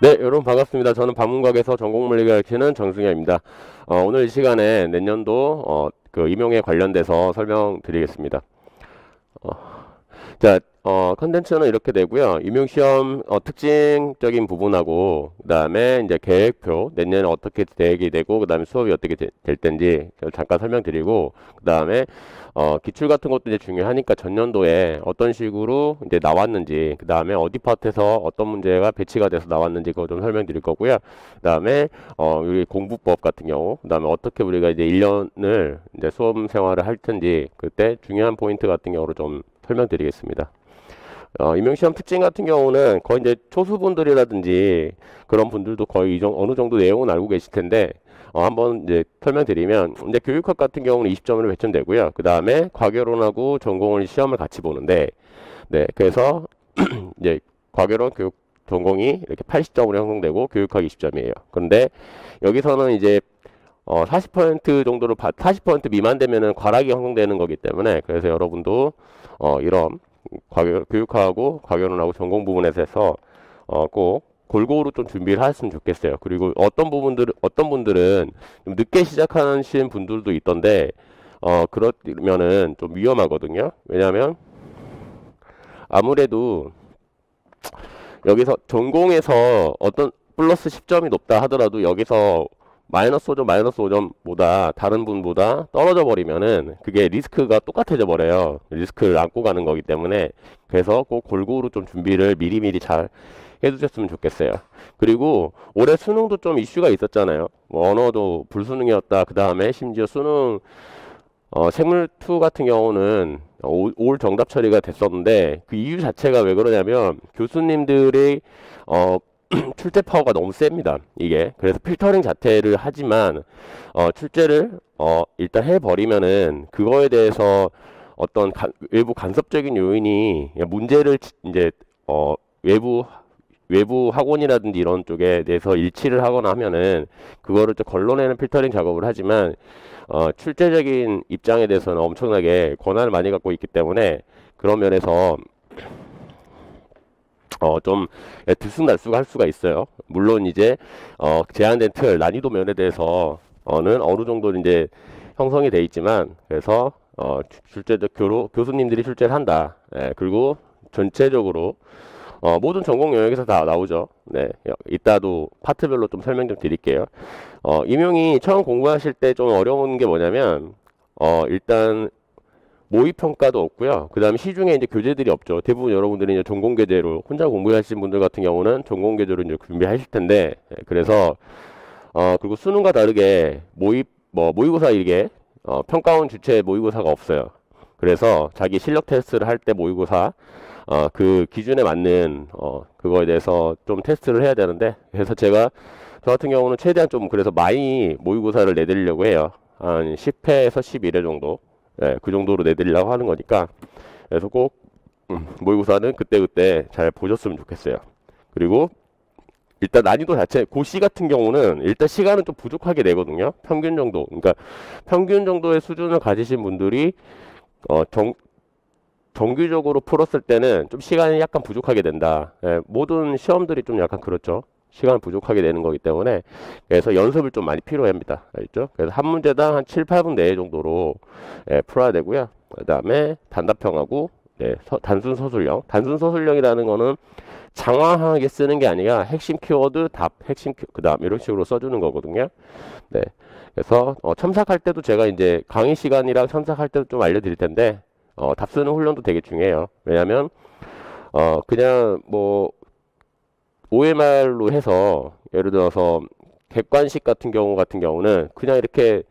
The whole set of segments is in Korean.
네, 여러분 반갑습니다. 저는 방문각에서 전공물리를 가르치는 정승현입니다. 오늘 이 시간에 내년도 그 임용에 관련돼서 설명드리겠습니다. 어, 자, 컨텐츠는 이렇게 되고요. 임용시험 특징적인 부분하고 그다음에 이제 계획표, 내년에 어떻게 계획이 되고 그다음에 수업이 어떻게 될 텐지 잠깐 설명드리고 그다음에 기출 같은 것도 이제 중요하니까 전년도에 어떤 식으로 이제 나왔는지 그다음에 어디 파트에서 어떤 문제가 배치가 돼서 나왔는지 그거 좀 설명드릴 거고요. 그다음에 우리 공부법 같은 경우 그다음에 어떻게 우리가 이제 1년을 이제 수업 생활을 할 텐지 그때 중요한 포인트 같은 경우로 좀 설명드리겠습니다. 임용시험 특징 같은 경우는 거의 이제 초수분들이라든지 그런 분들도 거의 어느 정도 내용은 알고 계실 텐데, 한번 이제 설명드리면, 이제 교육학 같은 경우는 20점을 배점 되고요. 그 다음에 과교론하고 전공을 시험을 같이 보는데, 네, 그래서 이제 과교론 교육 전공이 이렇게 80점으로 형성되고 교육학 20점이에요. 그런데 여기서는 이제 40% 정도로 40% 미만 되면은 과락이 형성되는 거기 때문에 그래서 여러분도 이런 교육하고 과교론하고 전공 부분에서 꼭 골고루 좀 준비를 하셨으면 좋겠어요. 그리고 어떤 분들은 좀 늦게 시작하시는 분들도 있던데, 그러면은 좀 위험하거든요. 왜냐하면 아무래도 여기서 전공에서 어떤 플러스 10점이 높다 하더라도 여기서 마이너스 5점보다 다른 분보다 떨어져 버리면은 그게 리스크가 똑같아져 버려요. 리스크를 안고 가는 거기 때문에 그래서 꼭 골고루 좀 준비를 미리미리 잘 해두셨으면 좋겠어요. 그리고 올해 수능도 좀 이슈가 있었잖아요. 뭐 언어도 불수능이었다. 그 다음에 심지어 수능 생물2 같은 경우는 올 정답 처리가 됐었는데 그 이유 자체가 왜 그러냐면 교수님들의 출제 파워가 너무 셉니다. 이게 그래서 필터링 자체를 하지만 출제를 일단 해버리면은 그거에 대해서 어떤 외부 간섭적인 요인이 문제를 이제 외부 학원이라든지 이런 쪽에 대해서 일치를 하거나 하면은 그거를 좀 걸러내는 필터링 작업을 하지만 출제적인 입장에 대해서는 엄청나게 권한을 많이 갖고 있기 때문에 그런 면에서 좀 들쑥날쑥 할 수가 있어요. 물론 이제 제한된 틀 난이도 면에 대해서는 어느 정도 이제 형성이 돼 있지만 그래서 출제적 교수님들이 출제를 한다. 예, 그리고 전체적으로 모든 전공 영역에서 다 나오죠. 네, 이따도 파트별로 좀 설명 좀 드릴게요. 임용이 처음 공부하실 때 좀 어려운 게 뭐냐면 일단 모의평가도 없고요. 그 다음에 시중에 이제 교재들이 없죠. 대부분 여러분들이 이제 전공교재로 혼자 공부하시는 분들 같은 경우는 전공교재로 이제 준비하실 텐데, 그래서, 그리고 수능과 다르게 모의고사 이게, 평가원 주체 모의고사가 없어요. 그래서 자기 실력 테스트를 할 때 모의고사, 그 기준에 맞는, 그거에 대해서 좀 테스트를 해야 되는데, 그래서 저 같은 경우는 최대한 좀 그래서 많이 모의고사를 내드리려고 해요. 한 10회에서 11회 정도. 예, 그 정도로 내드리려고 하는 거니까 그래서 꼭 모의고사는 그때그때 잘 보셨으면 좋겠어요. 그리고 일단 난이도 자체 고시 같은 경우는 일단 시간은 좀 부족하게 내거든요. 평균 정도. 그러니까 평균 정도의 수준을 가지신 분들이 정규적으로 풀었을 때는 좀 시간이 약간 부족하게 된다. 예, 모든 시험들이 좀 약간 그렇죠. 시간 부족하게 되는 거기 때문에 그래서 연습을 좀 많이 필요합니다. 알죠? 그래서 한 문제당 한 7, 8분 내에 정도로 풀어야 되고요. 그 다음에 단답형하고 단순 서술형. 단순 서술형이라는 거는 장황하게 쓰는 게 아니라 핵심 키워드, 그 다음 이런 식으로 써주는 거거든요. 네. 그래서 첨삭할 때도 제가 이제 강의 시간이랑 첨삭할 때도 좀 알려드릴 텐데 답 쓰는 훈련도 되게 중요해요. 왜냐면 그냥 뭐 OMR로 해서 예를 들어서 객관식 같은 경우는 그냥 이렇게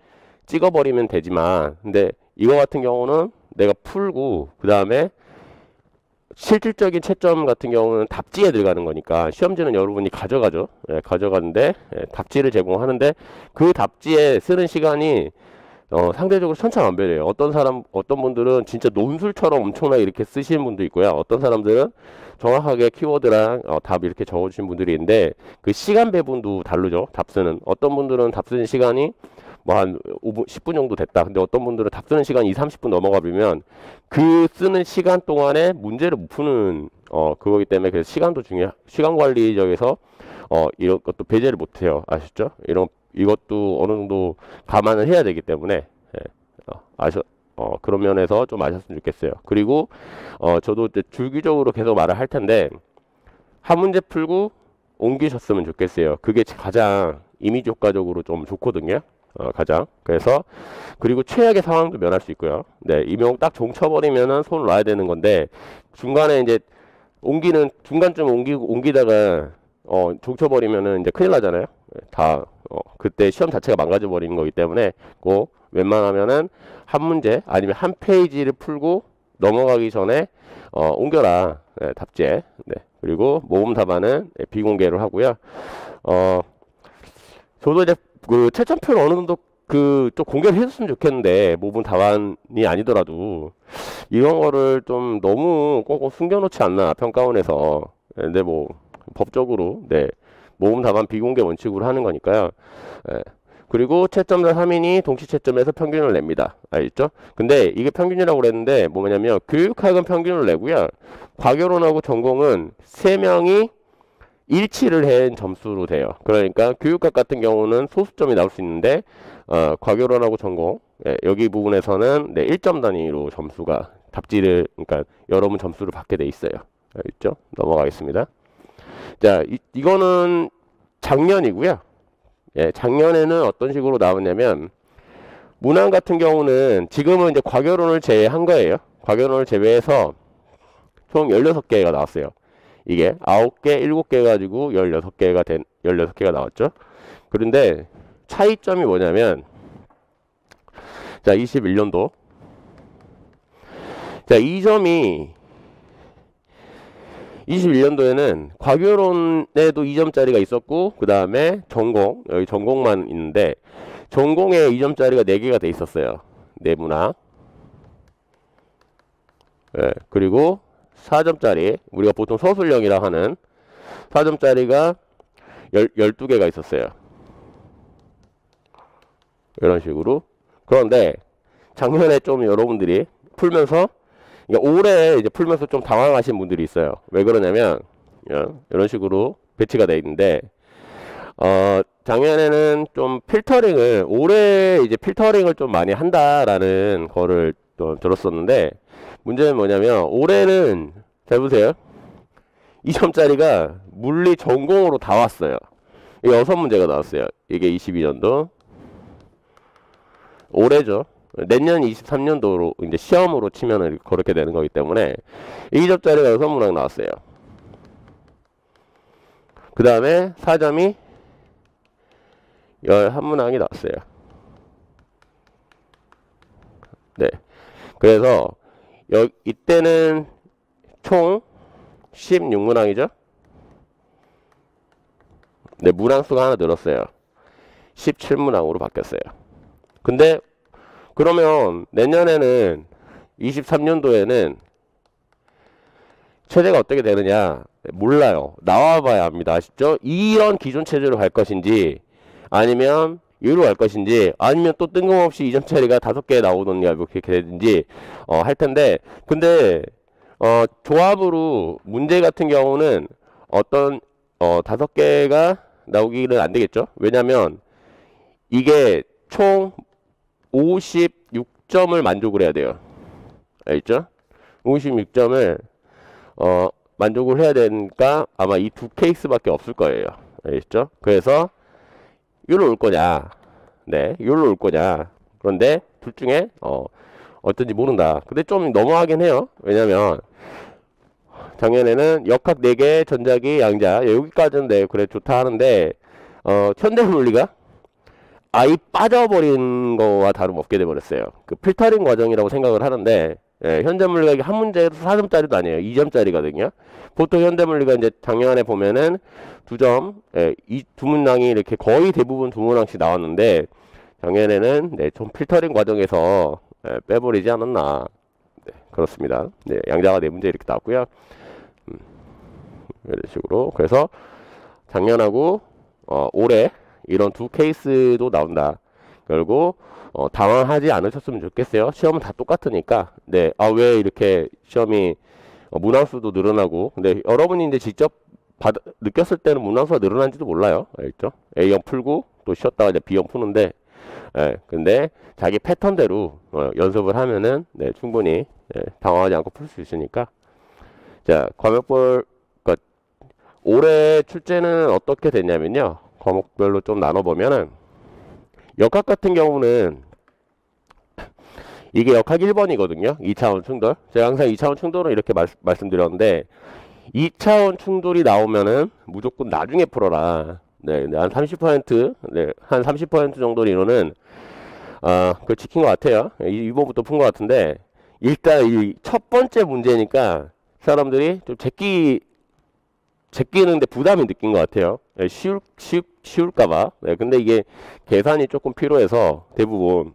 찍어버리면 되지만 근데 이거 같은 경우는 내가 풀고 그 다음에 실질적인 채점 같은 경우는 답지에 들어가는 거니까 시험지는 여러분이 가져가죠. 예, 가져가는데 답지를 제공하는데 그 답지에 쓰는 시간이 상대적으로 천차만별이에요. 어떤 분들은 진짜 논술처럼 엄청나게 이렇게 쓰시는 분도 있고요. 어떤 사람들은 정확하게 키워드랑 답 이렇게 적어주신 분들이 있는데 그 시간 배분도 다르죠. 답 쓰는. 어떤 분들은 답 쓰는 시간이 뭐 한 5분, 10분 정도 됐다. 근데 어떤 분들은 답 쓰는 시간이 2, 30분 넘어가 버리면 그 쓰는 시간 동안에 문제를 못 푸는 그거기 때문에 그래서 시간 관리적에서 이런 것도 배제를 못해요. 아시죠? 이것도 어느 정도 감안을 해야 되기 때문에 예, 그런 면에서 좀 아셨으면 좋겠어요. 그리고 저도 이제 주기적으로 계속 말을 할 텐데 한 문제 풀고 옮기셨으면 좋겠어요. 그게 가장 이미지 효과적으로 좀 좋거든요. 가장. 그래서 그리고 최악의 상황도 면할 수 있고요. 네, 임용 딱 종쳐버리면은 손을 놔야 되는 건데 중간에 이제 중간쯤 옮기다가 종쳐버리면은 이제 큰일 나잖아요. 다 그때 시험 자체가 망가져 버리는 거기 때문에 꼭 웬만하면은 한 문제 아니면 한 페이지를 풀고 넘어가기 전에 옮겨라. 네, 답제. 네. 그리고 모범 답안은 비공개로 하고요. 저도 이제 그 채점표를 어느 정도 좀 공개를 해줬으면 좋겠는데 모범 답안이 아니더라도 이런 거를 좀 너무 꽁꽁 숨겨놓지 않나 평가원에서. 근데 뭐 법적으로 네 모범 답안 비공개 원칙으로 하는 거니까요. 예. 그리고 채점자 3인이 동시 채점에서 평균을 냅니다. 알겠죠? 근데 이게 평균이라고 그랬는데 뭐냐면 교육학은 평균을 내고요. 과교론하고 전공은 3명이 일치를 한 점수로 돼요. 그러니까 교육학 같은 경우는 소수점이 나올 수 있는데 과교론하고 전공 여기 부분에서는 1점 단위로 점수가 답지를 그러니까 여러분 점수를 받게 돼 있어요. 알겠죠? 넘어가겠습니다. 자, 이거는 작년이고요. 예, 작년에는 어떤 식으로 나왔냐면 문항 같은 경우는 지금은 이제 과교론을 제외한 거예요. 과교론을 제외해서 총 16개가 나왔어요. 이게 9개, 7개 가지고 16개가 나왔죠. 그런데 차이점이 뭐냐면 자, 21년도 자, 이 점이 21년도에는 과교론에도 2점짜리가 있었고 그 다음에 전공 여기 전공만 있는데 전공에 2점짜리가 4개가 돼 있었어요. 내문항 예, 그리고 4점짜리 우리가 보통 서술형이라 하는 4점짜리가 12개가 있었어요. 이런 식으로. 그런데 작년에 좀 여러분들이 풀면서 그러니까 올해 이제 풀면서 좀 당황하신 분들이 있어요. 왜 그러냐면 이런 식으로 배치가 돼 있는데 작년에는 좀 올해 이제 필터링을 좀 많이 한다라는 거를 좀 들었었는데 문제는 뭐냐면 올해는 잘 보세요. 2점짜리가 물리 전공으로 다 왔어요. 이게 6문제가 나왔어요. 이게 22년도 올해죠. 내년 23년도로 이제 시험으로 치면은 그렇게 되는 거기 때문에 2점짜리가 6문항 나왔어요. 그 다음에 4점이 11문항이 나왔어요. 네. 그래서 이때는 총 16문항이죠. 네, 문항 수가 하나 늘었어요. 17문항으로 바뀌었어요. 근데 그러면 내년에는 23년도에는 체제가 어떻게 되느냐 몰라요. 나와봐야 합니다. 아시죠? 이런 기존 체제로 갈 것인지 아니면 이로 갈 것인지 아니면 또 뜬금없이 2점짜리가 5개 나오던가 뭐 그렇게 되든지 할 텐데 근데 조합으로 문제 같은 경우는 어떤 5개가 나오기는 안 되겠죠. 왜냐면 이게 총 56점을 만족을 해야 돼요. 알겠죠? 56점을 만족을 해야 되니까 아마 이 2케이스밖에 없을 거예요. 알겠죠? 그래서 이리로 올 거냐 네 이리로 올 거냐 그런데 둘 중에 어떤지 모른다. 근데 좀 너무하긴 해요. 왜냐면 작년에는 역학 4개 전자기 양자 여기까지는 네 그래 좋다 하는데 현대물리가 아예 빠져버린 거와 다름없게 돼버렸어요. 그 필터링 과정이라고 생각을 하는데 현대물리가 한 문제에서 4점짜리도 아니에요. 2점짜리거든요. 보통 현대물리가 이제 작년에 보면은 2점, 이 두 문항이 이렇게 거의 대부분 2문항씩 나왔는데 작년에는 좀 필터링 과정에서 빼버리지 않았나. 네, 그렇습니다. 네, 양자가 4문제 이렇게 나왔고요. 이런 식으로. 그래서 작년하고 올해 이런 2케이스도 나온다. 그리고 당황하지 않으셨으면 좋겠어요. 시험은 다 똑같으니까. 네, 왜 이렇게 시험이 문항수도 늘어나고. 근데 여러분이 이제 직접 느꼈을 때는 문항수가 늘어난지도 몰라요. 알겠죠? A형 풀고 또 쉬었다가 이제 B형 푸는데, 예, 근데 자기 패턴대로 연습을 하면은 네, 충분히 당황하지 않고 풀 수 있으니까. 자, 과목별, 그러니까 올해 출제는 어떻게 됐냐면요. 과목별로 좀 나눠보면은 역학 같은 경우는 이게 역학 1번이거든요. 2차원 충돌. 제가 항상 2차원 충돌은 이렇게 말씀드렸는데 2차원 충돌이 나오면은 무조건 나중에 풀어라. 네, 한 30%, 네, 한 30% 정도 이론은 그걸 지킨 것 같아요. 2번부터 푼 것 같은데 일단 이 첫 번째 문제니까 사람들이 좀 제끼는데 부담이 느낀 것 같아요. 네, 쉬울까봐. 네, 근데 이게 계산이 조금 필요해서 대부분.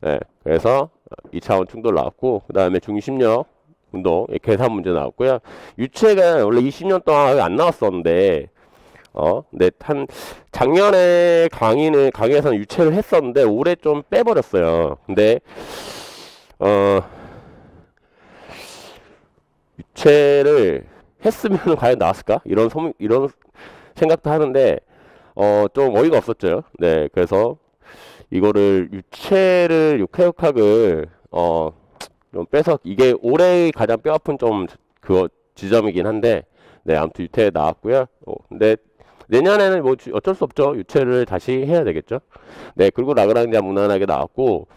네, 그래서 2차원 충돌 나왔고, 그 다음에 중심력 운동 계산 문제 나왔고요. 유체가 원래 20년 동안 안 나왔었는데, 근데 작년에 강의에서는 유체를 했었는데 올해 좀 빼버렸어요. 근데 유체를 했으면 과연 나왔을까? 이런 생각도 하는데, 좀 어이가 없었죠. 네, 그래서 이거를 육해역학을, 좀 빼서, 이게 올해 가장 뼈아픈 좀 그거 지점이긴 한데, 네, 아무튼 유체 나왔고요. 근데 내년에는 뭐 어쩔 수 없죠. 유체를 다시 해야 되겠죠. 네, 그리고 라그랑지아 무난하게 나왔고,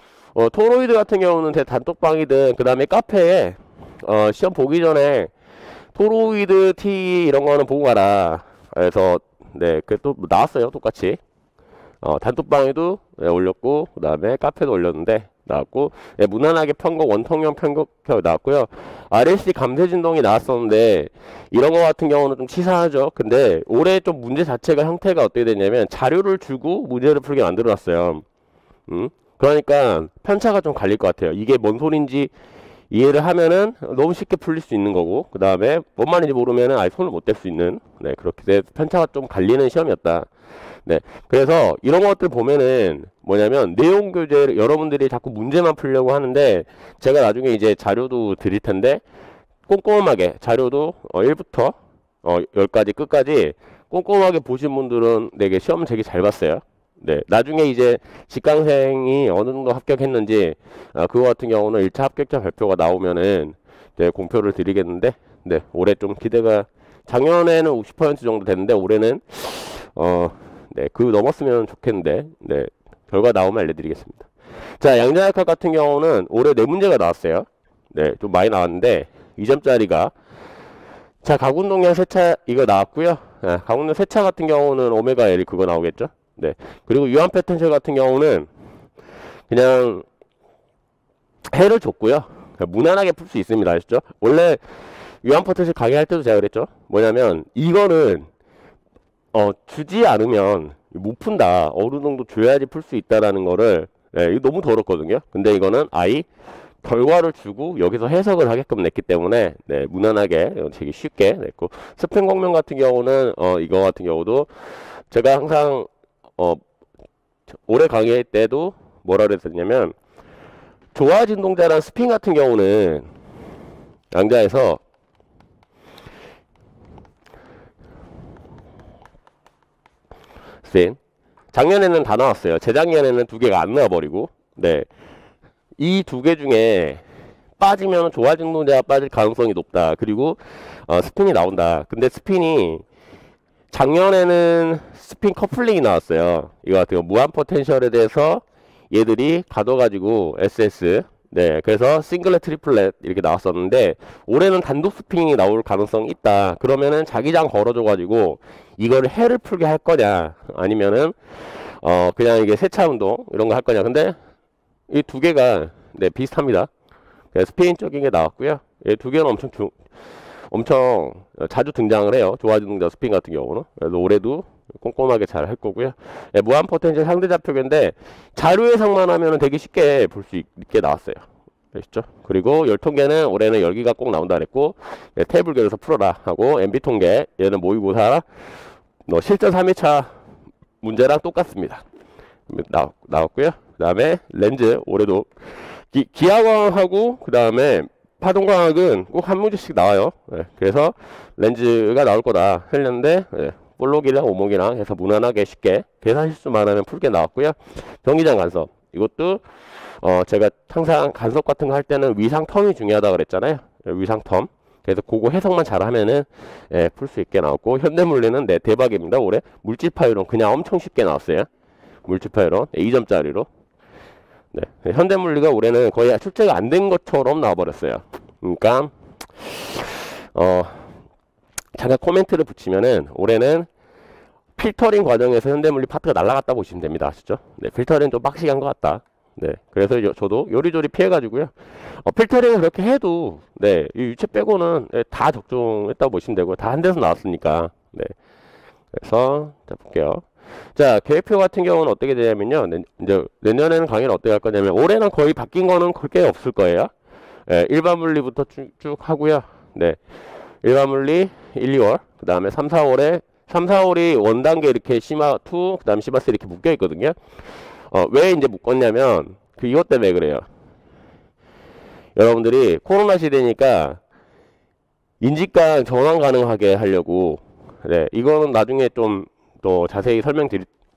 토로이드 같은 경우는 단톡방이든, 그 다음에 카페에, 시험 보기 전에 토로이드 T 이런 거는 보고 가라. 그래서 네, 그 또 나왔어요. 똑같이. 단톡방에도 네, 올렸고, 그 다음에 카페도 올렸는데 나왔고, 네, 무난하게 편곡 원통형 편곡 나왔고요. RLC 감쇄 진동이 나왔었는데 이런 거 같은 경우는 좀 치사하죠. 근데 올해 좀 문제 자체가 형태가 어떻게 됐냐면 자료를 주고 문제를 풀게 만들어놨어요. 그러니까 편차가 좀 갈릴 것 같아요. 이게 뭔 소린지 이해를 하면은 너무 쉽게 풀릴 수 있는 거고, 그 다음에 뭔 말인지 모르면은 아예 손을 못 댈 수 있는, 네, 그렇게 돼서 편차가 좀 갈리는 시험이었다. 네, 그래서 이런 것들 보면은 뭐냐면 내용 교재를 여러분들이 자꾸 문제만 풀려고 하는데 제가 나중에 이제 자료도 드릴 텐데 꼼꼼하게 자료도 1부터 10까지 끝까지 꼼꼼하게 보신 분들은 되게 시험 되게 잘 봤어요. 네, 나중에 이제 직강생이 어느 정도 합격했는지 그거 같은 경우는 1차 합격자 발표가 나오면은 네, 공표를 드리겠는데, 네, 올해 좀 기대가, 작년에는 50% 정도 됐는데 올해는 네, 그 넘었으면 좋겠는데, 네, 결과 나오면 알려드리겠습니다. 자, 양자역학 같은 경우는 올해 4문제가 나왔어요. 네, 좀 많이 나왔는데 2점짜리가, 자, 각운동량 세차 이거 나왔고요. 네, 각운동 세차 같은 경우는 오메가 L 그거 나오겠죠. 네, 그리고 유한 패턴셜 같은 경우는 그냥 해를 줬고요. 무난하게 풀 수 있습니다. 아시죠? 원래 유한 패턴셜 강의할 때도 제가 그랬죠. 뭐냐면 이거는 주지 않으면 못 푼다. 어느 정도 줘야지 풀 수 있다라는 거를, 네, 이거 너무 더럽거든요. 근데 이거는 결과를 주고 여기서 해석을 하게끔 냈기 때문에 네, 무난하게 되게 쉽게 냈고, 스핀 공명 같은 경우는 이거 같은 경우도 제가 항상 올해 강의할 때도 뭐라 그랬었냐면, 조화 진동자랑 스핀 같은 경우는 양자에서 스핀 작년에는 다 나왔어요. 재작년에는 2개가 안 나와버리고, 네, 이 2개 중에 빠지면 조화 진동자가 빠질 가능성이 높다. 그리고 스핀이 나온다. 근데 스핀이 작년에는 스핀 커플링이 나왔어요. 이거 같은 거 무한 포텐셜에 대해서 얘들이 가둬가지고 SS, 네, 그래서 싱글렛 트리플렛 이렇게 나왔었는데 올해는 단독 스핀이 나올 가능성이 있다. 그러면은 자기장 걸어줘가지고 이거를 해를 풀게 할 거냐, 아니면은 그냥 이게 세차 운동 이런 거 할 거냐. 근데 이 2개가 네, 비슷합니다. 스페인적인 게 나왔고요. 이 2개는 엄청 자주 등장을 해요. 조화 진동자 스핀 같은 경우는. 그래서 올해도 꼼꼼하게 잘 할 거고요. 네, 무한 포텐셜 상대좌표인데 자료해석만 하면 되게 쉽게 볼 수 있게 나왔어요. 아시죠? 그리고 열통계는 올해는 열기가 꼭 나온다 그랬고, 네, 테이블 결에서 풀어라 하고, MB통계 얘는 모의고사 실전 3회차 문제랑 똑같습니다. 나왔고요. 그 다음에 렌즈 올해도 기하광하고 그 다음에 파동광학은 꼭 한 문제씩 나와요. 예, 그래서 렌즈가 나올 거다 했는데 예, 볼록이랑 오목이랑 해서 무난하게 쉽게 계산 실수만 하면 풀게 나왔고요. 전기장 간섭 이것도 제가 항상 간섭 같은 거 할 때는 위상 텀이 중요하다 그랬잖아요. 예, 위상 텀. 그래서 그거 해석만 잘하면은 예, 풀 수 있게 나왔고 현대물리는 네 대박입니다. 올해 물질 파이론 그냥 엄청 쉽게 나왔어요. 물질 파이론 2점짜리로. 네, 현대물리가 올해는 거의 출제가 안 된 것처럼 나와버렸어요. 그러니까 잠깐 코멘트를 붙이면은 올해는 필터링 과정에서 현대물리 파트가 날아갔다 보시면 됩니다. 아시죠? 네, 필터링 좀 빡시게 한 것 같다. 네, 그래서 저도 요리조리 피해가지고요. 필터링을 그렇게 해도 네, 이 유체 빼고는 네, 다 적중했다고 보시면 되고 다 한 데서 나왔으니까. 네, 그래서 자 볼게요. 자, 계획표 같은 경우는 어떻게 되냐면요. 이제 내년에는 강의를 어떻게 할 거냐면 올해는 거의 바뀐 거는 그렇게 없을 거예요. 네, 일반 물리부터 쭉 하고요. 네, 일반 물리 1, 2월, 그 다음에 3, 4월에 3, 4월이 원단계 이렇게 시마 2, 그 다음에 시마 3 이렇게 묶여 있거든요. 왜 이제 묶었냐면 이것 때문에 그래요. 여러분들이 코로나 시대니까 인직강 전환 가능하게 하려고 네, 이거는 나중에 좀 또 자세히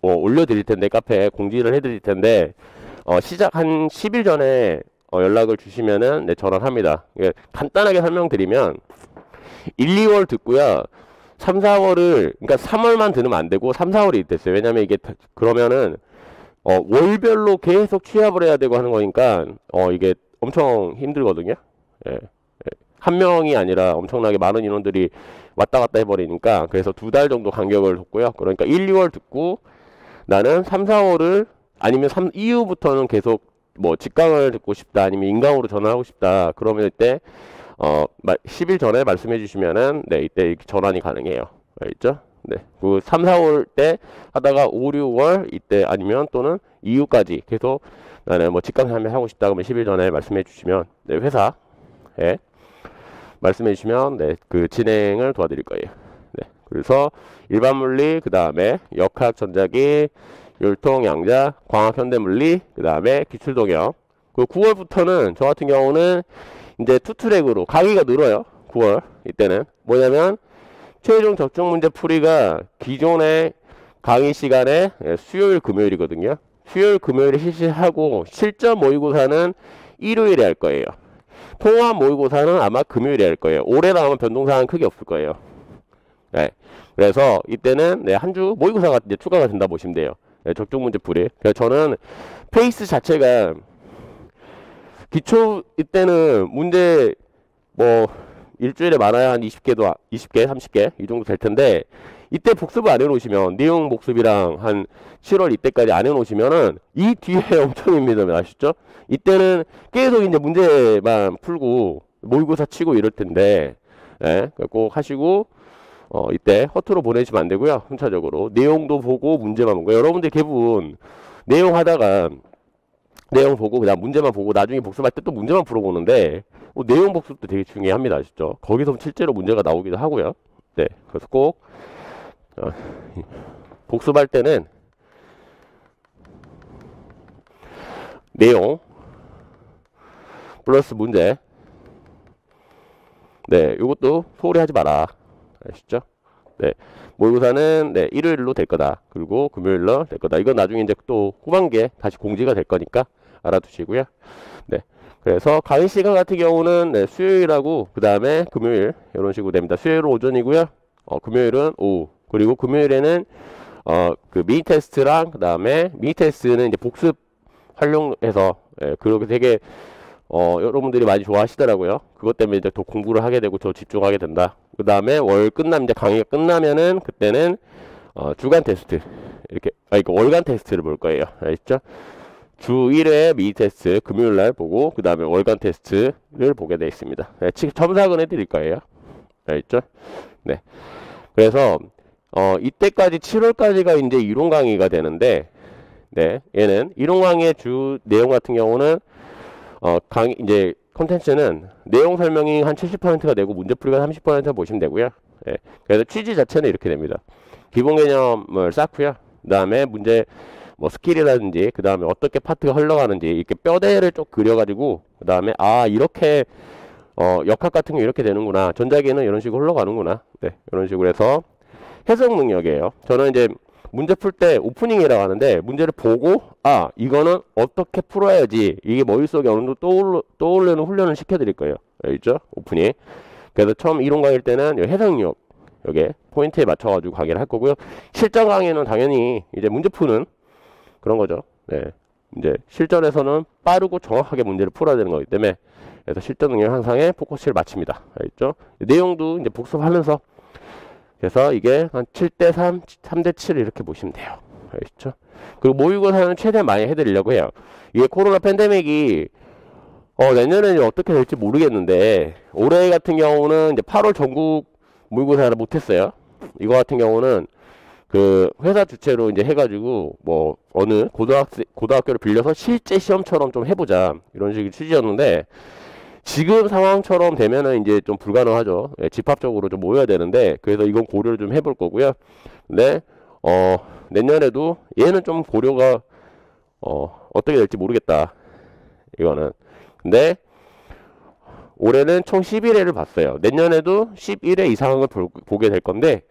올려드릴 텐데 카페에 공지를 해드릴 텐데 시작 한 10일 전에 연락을 주시면은 네, 전환합니다. 예, 간단하게 설명드리면 1, 2월 듣고요. 3, 4월을 그러니까 3월만 들으면 안 되고 3, 4월이 됐어요. 왜냐면 이게 그러면은 월별로 계속 취합을 해야 되고 하는 거니까 이게 엄청 힘들거든요. 예. 한 명이 아니라 엄청나게 많은 인원들이 왔다 갔다 해버리니까 그래서 2달 정도 간격을 뒀고요. 그러니까 1, 2월 듣고 나는 3, 4월을 아니면 3 이후부터는 계속 뭐 직강을 듣고 싶다 아니면 인강으로 전화하고 싶다 그러면 이때 10일 전에 말씀해 주시면은 네 이때 전환이 가능해요. 알겠죠? 네. 그 3, 4월 때 하다가 5, 6월 이때 아니면 또는 이후까지 계속 나는 뭐 직강 하고 싶다 그러면 10일 전에 말씀해 주시면 네 회사에 말씀해 주시면 네 그 진행을 도와드릴 거예요. 네. 그래서 일반 물리 그 다음에 역학 전자기 율통 양자 광학 현대물리 그 다음에 기출 동영 그 9월부터는 저 같은 경우는 이제 투트랙으로 강의가 늘어요. 9월 이때는 뭐냐면 최종 적중 문제 풀이가 기존의 강의 시간에 수요일 금요일이거든요. 수요일 금요일에 실시하고 실전 모의고사는 일요일에 할 거예요. 통합 모의고사는 아마 금요일에 할 거예요. 올해는 아마 변동사항은 크게 없을 거예요. 네. 그래서 이때는 네, 한 주 모의고사가 이제 추가가 된다 보시면 돼요. 네, 적중 문제 풀이. 그래서 저는 페이스 자체가 기초 이때는 문제 뭐 일주일에 많아야 한 20개, 30개 이 정도 될 텐데 이때 복습을 안 해놓으시면 내용 복습이랑 한 7월 이때까지 안 해놓으시면은 이 뒤에 엄청 힘들면 아시죠? 이때는 계속 이제 문제만 풀고 모의고사 치고 이럴 텐데 예, 꼭 하시고 이때 허투루 보내시면 안 되고요. 순차적으로 내용도 보고 문제만 보고 여러분들 대부분 내용 하다가 내용 보고 그다음 문제만 보고 나중에 복습할 때 또 문제만 풀어보는데 내용 복습도 되게 중요합니다. 아시죠? 거기서 실제로 문제가 나오기도 하고요. 네, 그래서 꼭 복습할 때는 내용 플러스 문제 네, 이것도 소홀히 하지 마라. 아시죠? 네, 모의고사는 네, 일요일로 될 거다. 그리고 금요일로 될 거다. 이건 나중에 이제 또 후반기에 다시 공지가 될 거니까 알아두시고요. 네, 그래서 강의 시간 같은 경우는 네, 수요일하고 그 다음에 금요일 이런 식으로 됩니다. 수요일은 오전이고요. 금요일은 오후. 그리고 금요일에는 그 미니 테스트랑 그 다음에 미니 테스트는 이제 복습 활용해서 예, 그렇게 되게 여러분들이 많이 좋아하시더라고요. 그것 때문에 이제 더 공부를 하게 되고 더 집중하게 된다. 그 다음에 이제 강의가 끝나면은 그때는 주간 테스트 이렇게 이거 월간 테스트를 볼 거예요. 알겠죠? 주 1회 미니 테스트 금요일날 보고 그 다음에 월간 테스트를 보게 되어 있습니다. 네, 첨삭은 해드릴 거예요. 알겠죠? 네. 그래서 이때까지 7월까지가 이제 이론 강의가 되는데 네, 얘는 이론 강의의 주 내용 같은 경우는 강의 이제 콘텐츠는 내용 설명이 한 70%가 되고 문제풀이가 30% 보시면 되고요. 예, 그래서 취지 자체는 이렇게 됩니다. 기본 개념을 쌓고요. 그 다음에 문제 뭐 스킬이라든지 그 다음에 어떻게 파트가 흘러가는지 이렇게 뼈대를 쭉 그려가지고 그 다음에 이렇게 역학 같은 게 이렇게 되는구나. 전자기는 이런 식으로 흘러가는구나. 네, 이런 식으로 해서 해석 능력이에요. 저는 이제 문제 풀 때 오프닝이라고 하는데 문제를 보고 이거는 어떻게 풀어야지 이게 머릿속에 어느 정도 떠오르는 훈련을 시켜드릴 거예요. 알죠? 오프닝. 그래서 처음 이론 강의일 때는 해석 능력 여기에 포인트에 맞춰가지고 강의를 할 거고요. 실전 강의는 당연히 이제 문제 푸는 그런 거죠. 네. 이제 실전에서는 빠르고 정확하게 문제를 풀어야 되는 거기 때문에 그래서 실전 능력 향상에 포커스를 맞춥니다. 알죠? 내용도 이제 복습하면서 그래서 이게 한 7대3, 3대7 이렇게 보시면 돼요. 알겠죠? 그리고 모의고사는 최대한 많이 해드리려고 해요. 이게 코로나 팬데믹이 내년에는 어떻게 될지 모르겠는데 올해 같은 경우는 이제 8월 전국 모의고사를 못했어요. 이거 같은 경우는 그 회사 주체로 이제 해가지고 뭐 어느 고등학교를 빌려서 실제 시험처럼 좀 해보자 이런 식의 취지였는데 지금 상황처럼 되면은 이제 좀 불가능하죠. 예, 집합적으로 좀 모여야 되는데 그래서 이건 고려를 좀 해볼 거고요. 근데 내년에도 얘는 좀 고려가 어떻게 될지 모르겠다. 이거는 근데 올해는 총 11회를 봤어요. 내년에도 11회 이상을 보게 될 건데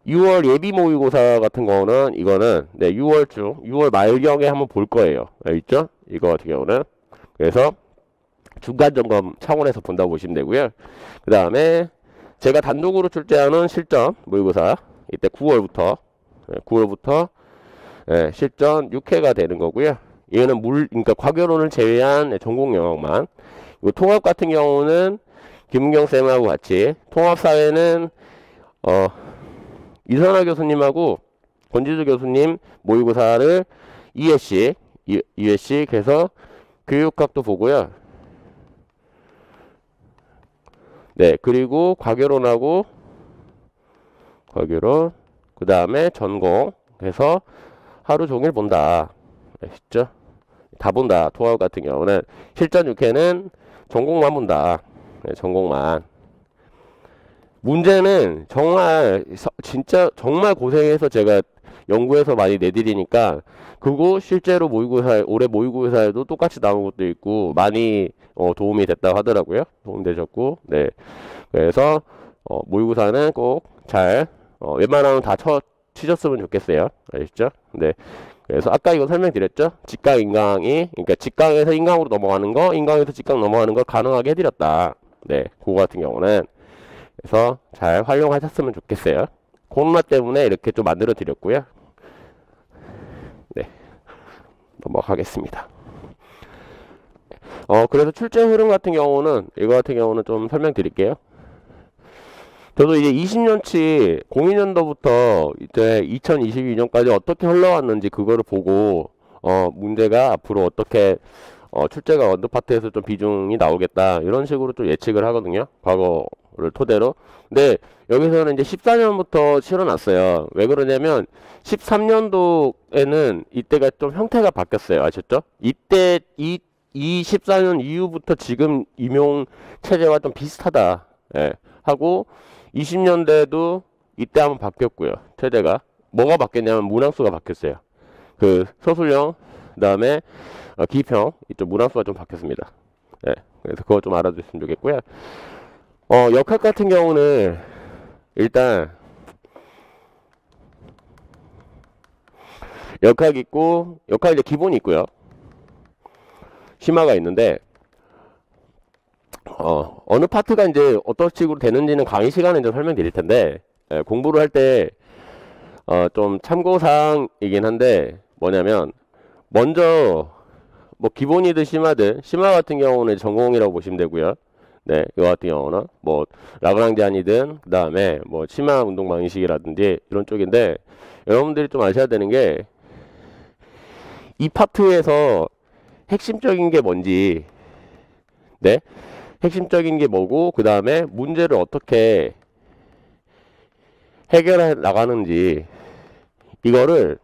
6월 예비 모의고사 같은 거는 이거는 6월 말경에 한번 볼 거예요. 알겠죠? 이거 같은 경우는 그래서 중간 점검 차원에서 본다고 보시면 되고요. 그 다음에 제가 단독으로 출제하는 실전 모의고사 이때 9월부터 실전 6회가 되는 거고요. 이거는 그러니까 과교론을 제외한 전공 영역만. 통합 같은 경우는 김은경 쌤하고 같이 통합사회는 이선화 교수님하고 권지수 교수님 모의고사를 2회씩 해서 교육학도 보고요. 네, 그리고 과교론 그 다음에 전공 해서 하루 종일 본다. 아시죠? 다 본다. 통합 같은 경우는 실전 6회는 전공만 본다. 네, 전공만. 문제는 정말 진짜 정말 고생해서 제가 연구해서 많이 내드리니까 그거 실제로 올해 모의고사에도 똑같이 나온 것도 있고 많이 도움이 됐다고 하더라고요. 도움되셨고 네. 그래서 모의고사는 꼭 잘 웬만하면 다 치셨으면 좋겠어요. 아시죠? 네. 그래서 아까 이거 설명드렸죠? 직강 인강이 그러니까 직강에서 인강으로 넘어가는 거, 인강에서 직강 넘어가는 거 가능하게 해드렸다. 네. 그거 같은 경우는 그래서 잘 활용하셨으면 좋겠어요. 코로나 때문에 이렇게 좀 만들어 드렸고요. 네. 넘어가겠습니다. 그래서 출제 흐름 같은 경우는 이거 같은 경우는 좀 설명드릴게요. 저도 이제 20년치 02년도부터 이제 2022년까지 어떻게 흘러왔는지 그거를 보고 문제가 앞으로 어떻게 출제가 어느 파트에서 좀 비중이 나오겠다 이런 식으로 좀 예측을 하거든요. 과거를 토대로. 근데 여기서는 이제 14년부터 실어놨어요. 왜 그러냐면 13년도에는 이때가 좀 형태가 바뀌었어요. 아셨죠? 이때 이 14년 이후부터 지금 임용 체제와 좀 비슷하다. 예, 하고 20년대도 이때 한번 바뀌었고요. 체제가 뭐가 바뀌었냐면 문항수가 바뀌었어요. 그 서술형 그다음에 기입형 이쪽 문항수가 좀 바뀌었습니다. 예, 그래서 그거 좀 알아두셨으면 좋겠고요. 역학 같은 경우는 일단 역학 있고 역학 이제 기본이 있고요. 심화가 있는데 어느 파트가 이제 어떤 식으로 되는지는 강의 시간에 좀 설명드릴 텐데 공부를 할 때 좀 참고사항이긴 한데 뭐냐면 먼저 뭐 기본이든 심화든 심화 같은 경우는 전공이라고 보시면 되고요. 네, 이거 같은 경우는 뭐 라그랑지안이든 그 다음에 뭐 심화 운동 방식이라든지 이런 쪽인데 여러분들이 좀 아셔야 되는 게 이 파트에서 핵심적인 게 뭔지 네, 핵심적인 게 뭐고 그 다음에 문제를 어떻게 해결해 나가는지 이거를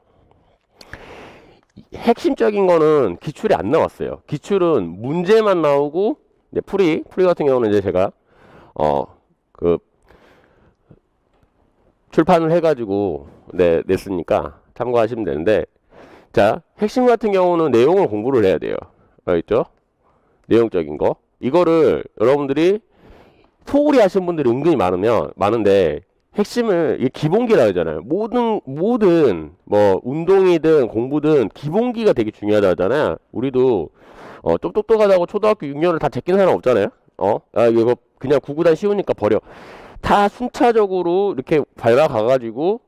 핵심적인 거는 기출이 안 나왔어요. 기출은 문제만 나오고 이제 풀이 같은 경우는 이제 제가 그 출판을 해가지고 냈으니까 참고하시면 되는데 자 핵심 같은 경우는 내용을 공부를 해야 돼요. 알겠죠? 내용적인 거 이거를 여러분들이 소홀히 하시는 분들이 은근히 많은데, 핵심을, 이 기본기라 하잖아요. 모든, 뭐, 운동이든 공부든 기본기가 되게 중요하다 하잖아요. 우리도, 좀 똑똑하다고 초등학교 6년을 다 제낀 사람 없잖아요. 이거 그냥 구구단 쉬우니까 버려. 다 순차적으로 이렇게 밟아가가지고,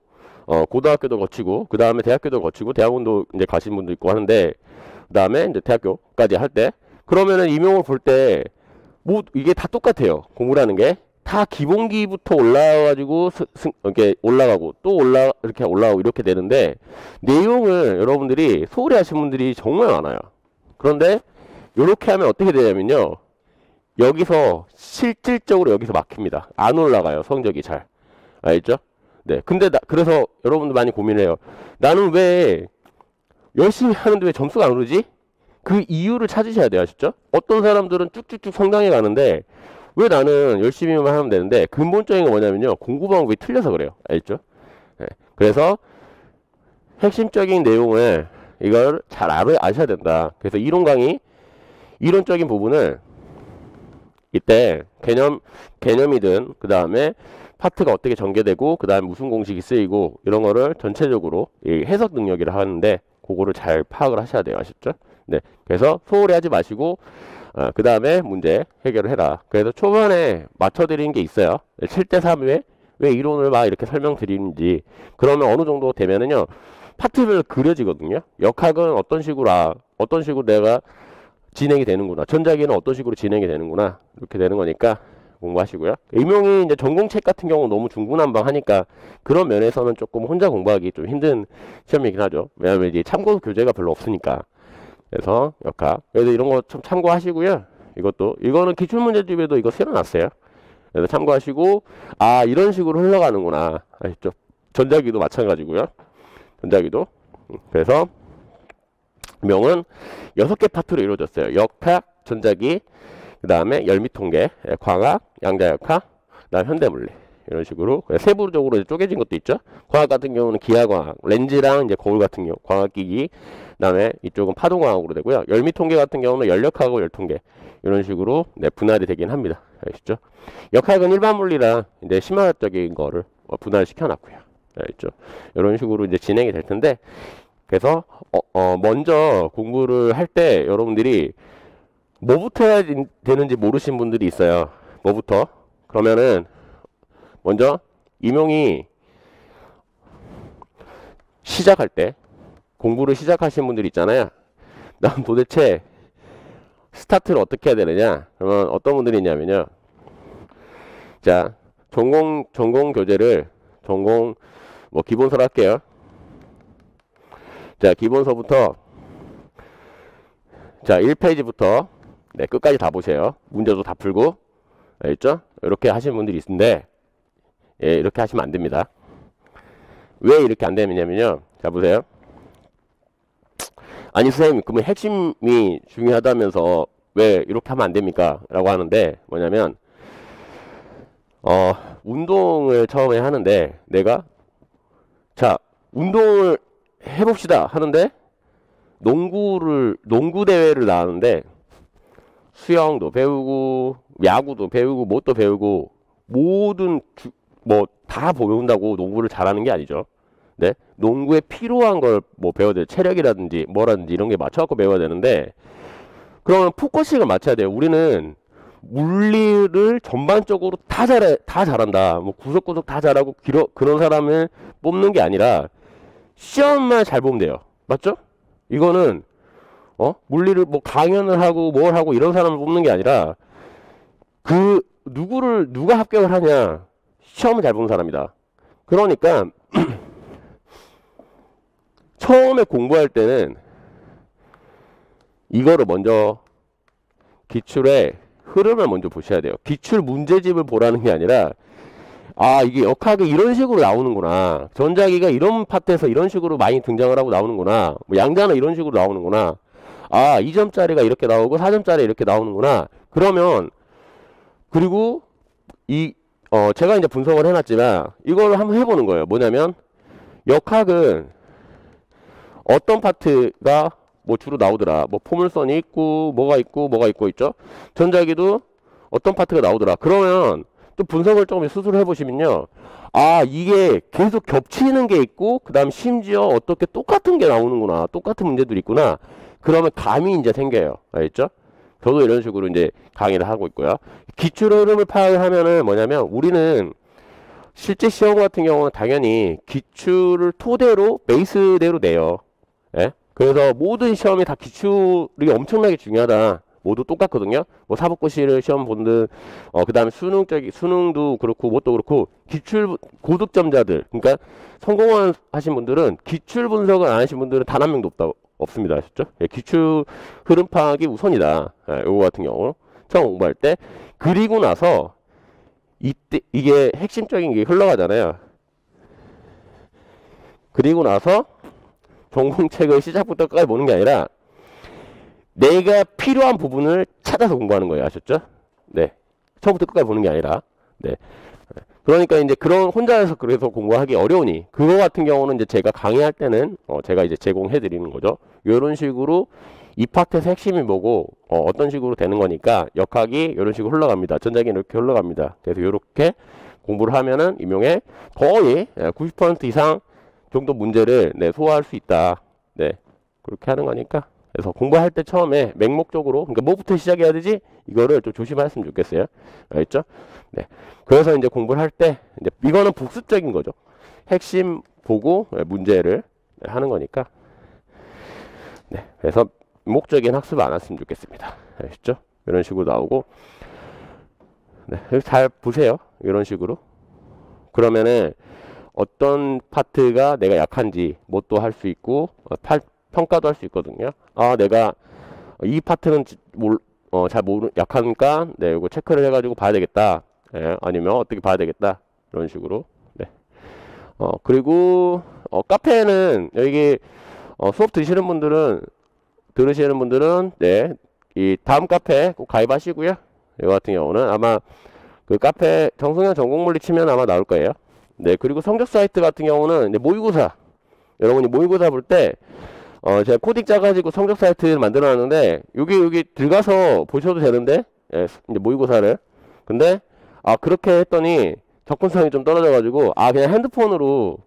고등학교도 거치고, 그 다음에 대학교도 거치고, 대학원도 이제 가신 분도 있고 하는데, 그 다음에 이제 대학교까지 할 때, 그러면은 임용을 볼 때, 뭐, 이게 다 똑같아요. 공부라는 게. 다 기본기부터 올라와가지고, 이렇게 올라가고, 또 이렇게 올라가고, 이렇게 되는데, 내용을 여러분들이 소홀히 하신 분들이 정말 많아요. 그런데, 요렇게 하면 어떻게 되냐면요. 여기서, 실질적으로 여기서 막힙니다. 안 올라가요. 성적이 잘. 알죠? 네. 근데 그래서 여러분들 많이 고민해요. 나는 왜 열심히 하는데 왜 점수가 안 오르지? 그 이유를 찾으셔야 돼요. 아시죠? 어떤 사람들은 쭉쭉쭉 성장해 가는데 왜 나는 열심히만 하면 되는데 근본적인 건 뭐냐면요. 공부 방법이 틀려서 그래요. 알죠? 네. 그래서 핵심적인 내용을 이걸 잘 아셔야 된다. 그래서 이론 강의, 이론적인 부분을 이때 개념이든 그 다음에 파트가 어떻게 전개되고 그 다음에 무슨 공식이 쓰이고 이런 거를 전체적으로 해석 능력이라 하는데 그거를 잘 파악을 하셔야 돼요. 아셨죠? 네. 그래서 소홀히 하지 마시고 그 다음에 문제 해결을 해라. 그래서 초반에 맞춰드리는 게 있어요. 7대 3에 왜 이론을 막 이렇게 설명드리는지 그러면 어느 정도 되면은요 파트별로 그려지거든요. 역학은 어떤 식으로 내가 진행이 되는구나. 전자기는 어떤 식으로 진행이 되는구나. 이렇게 되는 거니까 공부하시고요. 임용이 이제 전공책 같은 경우 너무 중구난방하니까 그런 면에서는 조금 혼자 공부하기 좀 힘든 시험이긴 하죠. 왜냐하면 이제 참고 교재가 별로 없으니까. 그래서 역학. 그래서 이런 거 좀 참고하시고요. 이거는 기출문제집에도 이거 세워놨어요. 그래서 참고하시고, 이런 식으로 흘러가는구나. 아시죠? 전자기도 마찬가지고요. 전자기도. 그래서 명은 6개 파트로 이루어졌어요. 역학, 전자기, 그 다음에 열미통계, 광학, 양자역학, 그 다음 현대물리. 이런 식으로 세부적으로 쪼개진 것도 있죠. 광학 같은 경우는 기하광학, 렌즈랑 이제 거울 같은 경우 광학기기, 그 다음에 이쪽은 파동광학으로 되고요. 열미통계 같은 경우는 열역학하고 열통계 이런 식으로 분할이 되긴 합니다. 아시죠? 역학은 일반 물리랑 이제 심화적인 거를 분할을 시켜놨고요. 알죠? 이런 식으로 이제 진행이 될 텐데, 그래서 먼저 공부를 할 때 여러분들이 뭐부터 해야 되는지 모르신 분들이 있어요. 뭐부터? 그러면은 먼저 임용이 시작할 때 공부를 시작하신 분들 있잖아요. 난 도대체 스타트를 어떻게 해야 되느냐? 그러면 어떤 분들이 있냐면요. 자, 전공 교재를 뭐 기본서로 할게요. 자, 기본서부터 자, 1페이지부터 네, 끝까지 다 보세요. 문제도 다 풀고. 알겠죠? 이렇게 하시는 분들이 있는데 이렇게 하시면 안 됩니다. 왜 이렇게 안 되느냐면요. 자, 보세요. 아니, 선생님, 그러면 핵심이 중요하다면서 왜 이렇게 하면 안 됩니까? 라고 하는데, 뭐냐면, 운동을 처음에 하는데, 자, 운동을 해봅시다. 하는데, 농구 대회를 나가는데, 수영도 배우고, 야구도 배우고, 뭣도 배우고, 다 배운다고 농구를 잘하는 게 아니죠. 네? 농구에 필요한 걸 뭐 배워야 돼요. 체력이라든지 뭐라든지 이런 게 맞춰갖고 배워야 되는데, 그러면 포커싱을 맞춰야 돼요. 우리는 물리를 전반적으로 다 잘한다. 뭐 구석구석 다 잘하고 그런 사람을 뽑는 게 아니라 시험만 잘 보면 돼요. 맞죠? 이거는 물리를 뭐 강연을 하고 뭘 하고 이런 사람을 뽑는 게 아니라 누가 합격을 하냐? 시험을 잘 보는 사람이다. 그러니까 처음에 공부할 때는 이거를 먼저 기출의 흐름을 먼저 보셔야 돼요. 기출 문제집을 보라는 게 아니라 이게 역학이 이런 식으로 나오는구나. 전자기가 이런 파트에서 이런 식으로 많이 등장을 하고 나오는구나. 뭐 양자는 이런 식으로 나오는구나. 2점짜리가 이렇게 나오고 4점짜리 이렇게 나오는구나. 그러면 그리고 제가 이제 분석을 해놨지만 이걸 한번 해보는 거예요. 뭐냐면 역학은 어떤 파트가 뭐 주로 나오더라. 뭐 포물선이 있고 뭐가 있고 있죠. 전자기도 어떤 파트가 나오더라. 그러면 또 분석을 조금 스스로 해보시면요. 아, 이게 계속 겹치는 게 있고, 그 다음 심지어 어떻게 똑같은 게 나오는구나. 똑같은 문제들이 있구나. 그러면 감이 이제 생겨요. 알겠죠? 저도 이런 식으로 이제 강의를 하고 있고요. 기출 흐름을 파악하면은 뭐냐면, 우리는 실제 시험 같은 경우는 당연히 기출을 토대로, 베이스대로 내요. 예? 그래서 모든 시험이 다 기출이 엄청나게 중요하다. 모두 똑같거든요. 뭐 사법고시를 시험 본들, 그 다음에 수능도 그렇고, 뭣도 그렇고, 기출 고득점자들, 그러니까 성공하신 분들은 기출 분석을 안 하신 분들은 단 한 명도 없습니다. 아셨죠? 예, 기출 흐름 파악이 우선이다. 예, 요거 같은 경우 처음 공부할 때. 그리고 나서 이때 이게 핵심적인 게 흘러가잖아요. 그리고 나서 전공책을 시작부터 끝까지 보는 게 아니라 내가 필요한 부분을 찾아서 공부하는 거예요. 아셨죠? 네. 처음부터 끝까지 보는 게 아니라. 네. 그러니까 이제 그런 혼자서 그래서 공부하기 어려우니 그거 같은 경우는 이제 제가 강의할 때는 제가 이제 제공해 드리는 거죠. 이런 식으로 이 파트에서 핵심이 뭐고 어떤 식으로 되는 거니까 역학이 이런 식으로 흘러갑니다. 전자기 이렇게 흘러갑니다. 그래서 이렇게 공부를 하면은 임용에 거의 90% 이상 정도 문제를 소화할 수 있다. 네. 그렇게 하는 거니까. 그래서 공부할 때 처음에 맹목적으로, 그러니까 뭐부터 시작해야 되지? 이거를 좀 조심하셨으면 좋겠어요. 알겠죠? 네. 그래서 이제 공부를 할 때, 이제 이거는 복습적인 거죠. 핵심 보고 문제를 하는 거니까. 네. 그래서 목적인 학습 안 했으면 좋겠습니다. 알겠죠? 이런 식으로 나오고. 네. 잘 보세요. 이런 식으로. 그러면은 어떤 파트가 내가 약한지, 뭣도 할 수 있고, 평가도 할 수 있거든요. 아, 내가 이 파트는 잘 약하니까, 네, 이거 체크를 해가지고 봐야 되겠다. 예, 아니면 어떻게 봐야 되겠다. 이런 식으로. 네. 그리고, 카페는, 여기, 수업 들으시는 분들은, 네, 이 다음 카페 꼭 가입하시고요. 이거 같은 경우는 아마 그 카페 정승현 전공물리 치면 아마 나올 거예요. 네, 그리고 성적 사이트 같은 경우는 이제 모의고사. 여러분이 모의고사 볼 때, 제가 코딩 짜가지고 성적 사이트를 만들어 놨는데, 여기 들어가서 보셔도 되는데, 예, 이제 모의고사를. 근데, 그렇게 했더니, 접근성이 좀 떨어져가지고, 그냥 핸드폰으로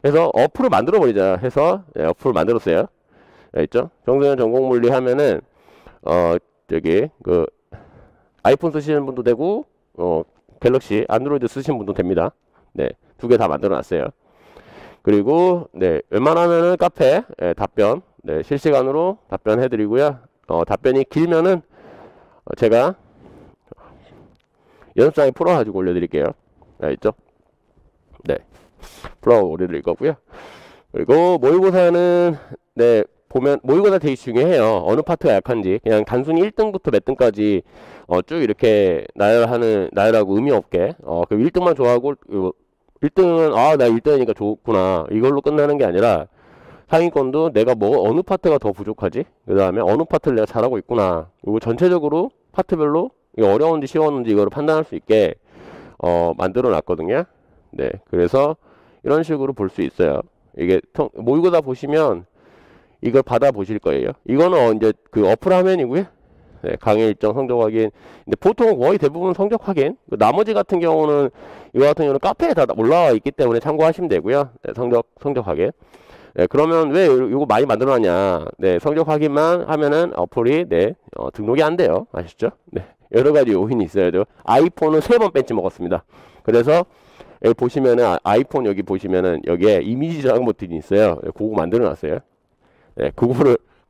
해서 어플을 만들어 버리자 해서, 예, 어플을 만들었어요. 알겠죠? 정승현 전공물리 하면은, 아이폰 쓰시는 분도 되고, 갤럭시, 안드로이드 쓰시는 분도 됩니다. 네, 두 개 다 만들어 놨어요. 그리고 네, 웬만하면은 카페 답변 네, 실시간으로 답변해 드리고요. 답변이 길면은 제가 연습장에 풀어 가지고 올려 드릴게요. 알겠죠? 네. 풀어 올려 드릴 거고요. 그리고 모의고사는 네, 보면 모의고사 되게 중요해요. 어느 파트가 약한지. 그냥 단순히 1등부터 몇 등까지 쭉 이렇게 나열하고 의미 없게 그 1등만 좋아하고 1등은 나 1등이니까 좋구나 이걸로 끝나는 게 아니라 상위권도 내가 어느 파트가 더 부족하지? 그 다음에 어느 파트를 내가 잘하고 있구나. 그리고 전체적으로 파트별로 이게 어려운지 쉬웠는지 이거를 판단할 수 있게 만들어 놨거든요. 네, 그래서 이런 식으로 볼 수 있어요. 이게 모의고사 보시면 이걸 받아 보실 거예요. 이거는 이제 그 어플 화면이고요. 네, 강의 일정 성적 확인. 근데 보통 거의 대부분 성적 확인. 나머지 같은 경우는 이거 같은 경우는 카페에 다 올라와 있기 때문에 참고하시면 되고요. 네, 성적 확인. 네, 그러면 왜 이거 많이 만들어놨냐? 네, 성적 확인만 하면은 어플이 등록이 안 돼요. 아시죠? 네, 여러 가지 요인이 있어야죠. 아이폰은 3번 벤치 먹었습니다. 그래서 여기 보시면은 아이폰 여기 보시면은 여기에 이미지 저장 버튼이 있어요. 그거 만들어놨어요. 네,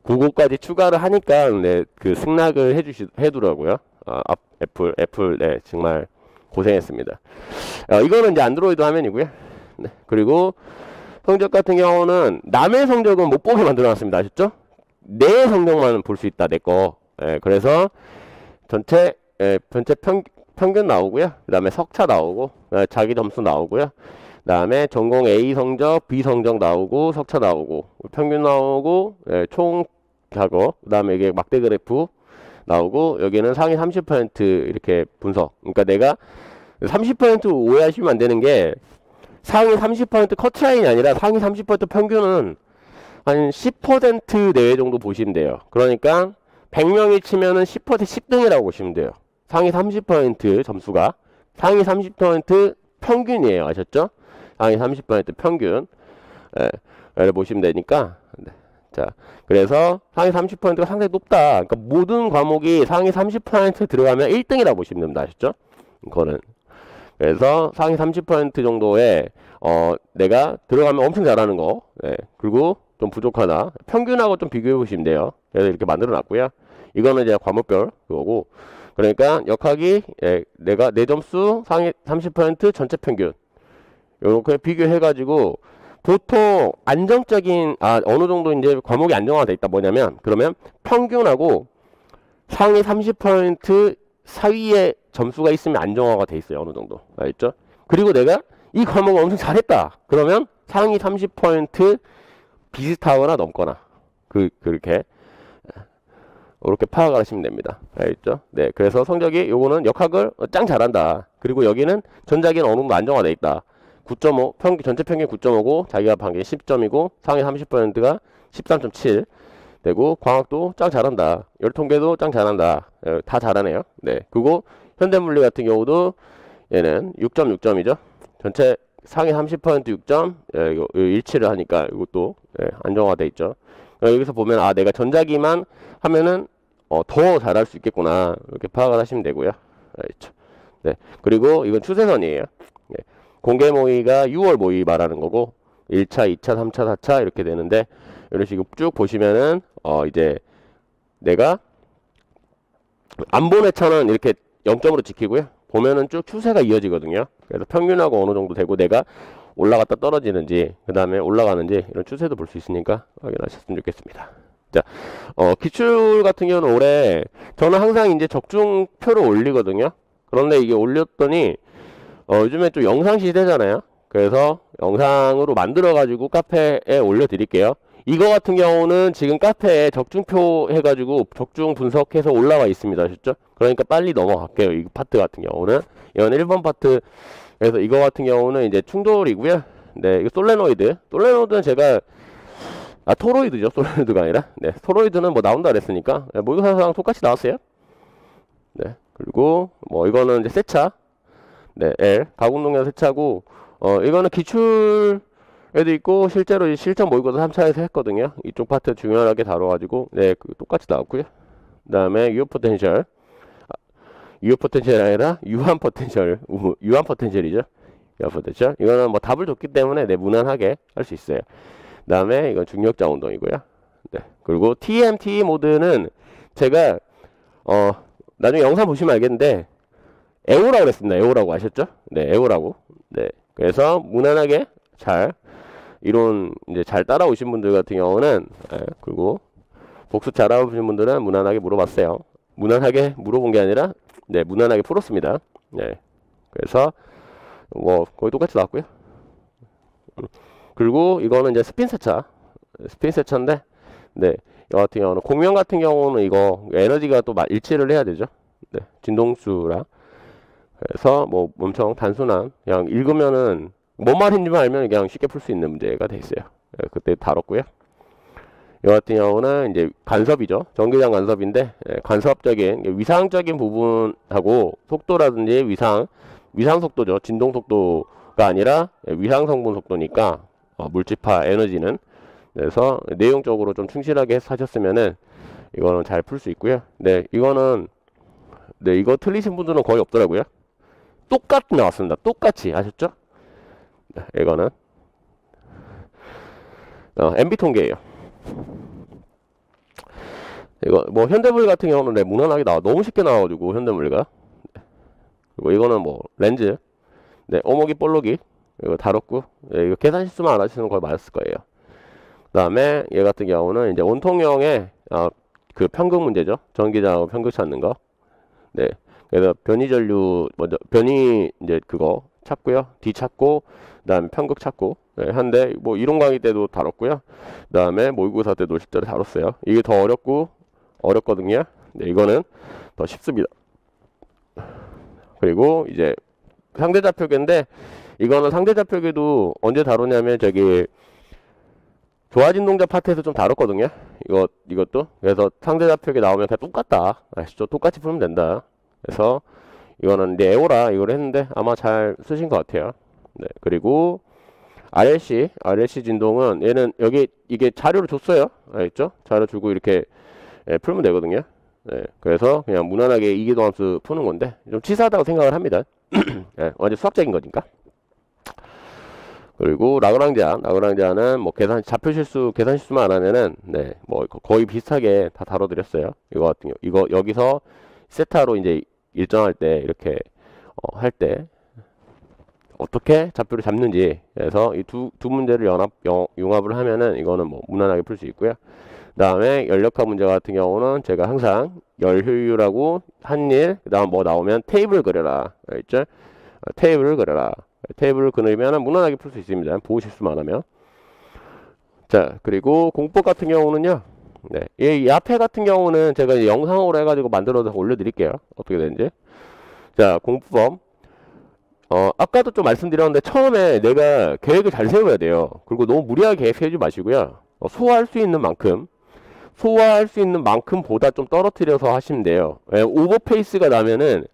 그거까지 추가를 하니까 네, 그 승낙을 해두더라고요. 애플 네, 정말 고생했습니다. 이거는 이제 안드로이드 화면이고요. 네, 그리고 성적 같은 경우는 남의 성적은 못 보게 만들어놨습니다. 아셨죠? 내 성적만 볼 수 있다. 내 거. 네, 그래서 전체 평균 나오고요. 그 다음에 석차 나오고 자기 점수 나오고요. 그 다음에 전공 A 성적, B 성적 나오고 석차 나오고 평균 나오고 총 작업, 그 다음에 이게 막대 그래프 나오고 여기는 상위 30% 이렇게 분석. 그러니까 내가 30% 오해하시면 안 되는 게 상위 30% 커트라인이 아니라 상위 30% 평균은 한 10% 내외 정도 보시면 돼요. 그러니까 100명이 치면은 10% 10등이라고 보시면 돼요. 상위 30% 점수가 상위 30% 평균이에요. 아셨죠? 상위 30% 평균. 예, 를 보시면 되니까. 네. 자, 그래서 상위 30%가 상당히 높다. 그러니까 모든 과목이 상위 30% 들어가면 1등이라고 보시면 됩니다. 아셨죠? 그거는. 그래서 상위 30% 정도에 내가 들어가면 엄청 잘하는 거. 예, 그리고 좀 부족하다. 평균하고 좀 비교해 보시면 돼요. 그래서 이렇게 만들어 놨고요. 이거는 이제 과목별 그거고. 그러니까 역학이 내가 내 점수 상위 30% 전체 평균 이렇게 비교해 가지고 보통 안정적인 어느 정도 이제 과목이 안정화돼 있다. 뭐냐면 그러면 평균하고 상위 30% 사이에 점수가 있으면 안정화가 돼 있어요. 어느 정도. 알겠죠? 그리고 내가 이 과목을 엄청 잘했다. 그러면 상위 30% 비슷하거나 넘거나 그렇게 이렇게 파악을 하시면 됩니다. 알겠죠? 네, 그래서 성적이 요거는 역학을 짱 잘한다. 그리고 여기는 전자기는 어느 정도 안정화돼 있다. 9.5 평균 전체 평균 9.5고 자기가 반게 10점이고 상위 30%가 13.7 되고 광학도 짱 잘한다. 열통계도 짱 잘한다. 다 잘하네요. 네, 그리고 현대물리 같은 경우도 얘는 6.6점이죠. 전체 상위 30% 6점 이거 일치를 하니까 이것도 안정화돼 있죠. 여기서 보면 내가 전자기만 하면은 더 잘할 수 있겠구나 이렇게 파악을 하시면 되고요. 알겠죠? 네, 그리고 이건 추세선이에요. 네. 공개 모의가 6월 모의 말하는 거고 1차, 2차, 3차, 4차 이렇게 되는데 이런 식으로 쭉 보시면은 이제 내가 안 본 회차는 이렇게 0점으로 지키고요. 보면은 쭉 추세가 이어지거든요. 그래서 평균하고 어느 정도 되고 내가 올라갔다 떨어지는지 그 다음에 올라가는지 이런 추세도 볼 수 있으니까 확인하셨으면 좋겠습니다. 자, 기출 같은 경우는 올해 저는 항상 이제 적중표를 올리거든요. 그런데 이게 올렸더니 요즘에 또 영상 시대잖아요. 그래서 영상으로 만들어 가지고 카페에 올려 드릴게요. 이거 같은 경우는 지금 카페에 적중표 해가지고 적중 분석해서 올라와 있습니다. 아셨죠? 그러니까 빨리 넘어갈게요. 이 파트 같은 경우는 이건 1번 파트. 그래서 이거 같은 경우는 이제 충돌이고요. 네, 이거 솔레노이드는 제가 토로이드죠. 솔레노이드가 아니라. 네, 토로이드는 뭐 나온다 그랬으니까 모의고사랑 똑같이 나왔어요. 네, 그리고 뭐 이거는 이제 세차. 네, L 가공동량 세차고 이거는 기출에도 있고 실제로 실전 모의고사 3차에서 했거든요. 이쪽 파트 중요하게 다뤄가지고 네, 똑같이 나왔고요. 그 다음에 유효 포텐셜 유효 포텐셜이 아니라 유한 포텐셜이죠. 유한 포텐셜. 이거는 뭐 답을 줬기 때문에 무난하게 할 수 있어요. 그 다음에 이건 중력자 운동이고요. 네, 그리고 TMT 모드는 제가 나중에 영상 보시면 알겠는데 에오라고 그랬습니다. 에오라고 아셨죠? 네, 에오라고. 네, 그래서 무난하게 잘 이론 이제 잘 따라오신 분들 같은 경우는 그리고 복습 잘하신 분들은 무난하게 물어봤어요. 무난하게 물어본 게 아니라 네, 무난하게 풀었습니다. 네, 그래서 뭐 거의 똑같이 나왔고요. 그리고 이거는 이제 스핀 세차인데 네, 이 같은 경우는 공명 같은 경우는 이거 에너지가 또 일치를 해야 되죠. 네, 진동수랑. 그래서 뭐 엄청 단순한 그냥 읽으면은 뭔 말인지만 알면 그냥 쉽게 풀 수 있는 문제가 돼 있어요. 네, 그때 다뤘고요. 이 같은 경우는 이제 간섭이죠. 전기장 간섭인데 간섭적인 위상적인 부분하고 속도라든지 위상 속도죠. 진동 속도가 아니라 위상 성분 속도니까 물질파 에너지는. 그래서 내용적으로 좀 충실하게 하셨으면은 이거는 잘 풀 수 있고요. 네, 이거는 네, 이거 틀리신 분들은 거의 없더라고요. 똑같이 나왔습니다. 똑같이 아셨죠? 네, 이거는 MB 통계예요. 이거 뭐 현대물리 같은 경우는 네, 무난하게 너무 쉽게 나와가지고 현대물리가. 네. 그리고 이거는 뭐 렌즈, 네, 오목이 볼록이 이거 다뤘고 네, 이거 계산 실수만 안 하시는 거의 맞았을 거예요. 그 다음에 얘 같은 경우는 이제 온통형의 그 편극 문제죠. 전기장하고 편극 찾는 거. 네. 그래서 변이 전류 먼저 변이 이제 그거 찾고요. D 찾고 그다음에 편극 찾고 네, 한데 뭐 이론 강의 때도 다뤘고요. 그다음에 모의고사 때도 실제로 다뤘어요. 이게 더 어렵거든요. 네, 이거는 더 쉽습니다. 그리고 이제 상대좌표계인데 이거는 상대좌표계도 언제 다루냐면 저기 좋아진 동작 파트에서 좀 다뤘거든요. 이것도. 그래서 상대좌표계 나오면 그냥 똑같다. 아시죠? 똑같이 풀면 된다. 그래서 이거는 이제 에오라 이걸 했는데 아마 잘 쓰신 것 같아요. 네. 그리고 RLC 진동은 얘는 여기 이게 자료를 줬어요. 알겠죠? 자료 주고 이렇게 풀면 되거든요. 네. 그래서 그냥 무난하게 이기동함수 푸는 건데 좀 치사하다고 생각을 합니다. 네. 완전 수학적인 거니까. 그리고 라그랑지안은 뭐 좌표 실수, 계산 실수만 안 하면은 네, 뭐 거의 비슷하게 다 다뤄드렸어요. 이거 같은 경우, 이거 여기서 세타로 이제 일정할 때 이렇게 할 때 어떻게 좌표를 잡는지, 그래서 이 두 문제를 융합을 하면은 이거는 뭐 무난하게 풀 수 있고요. 그다음에 연력화 문제 같은 경우는 제가 항상 열 효율하고 한일, 그다음 뭐 나오면 테이블 그려라, 알겠죠? 테이블을 그려라. 테이블을 그리면 무난하게 풀 수 있습니다. 보호 실수만 하면. 자, 그리고 공법 같은 경우는요. 네, 이 앞에 같은 경우는 제가 이제 영상으로 해가지고 만들어서 올려드릴게요. 어떻게 되는지. 자, 공법. 아까도 좀 말씀드렸는데 처음에 내가 계획을 잘 세워야 돼요. 그리고 너무 무리하게 계획 세우지 마시고요. 소화할 수 있는 만큼보다 좀 떨어뜨려서 하시면 돼요. 오버페이스가 나면은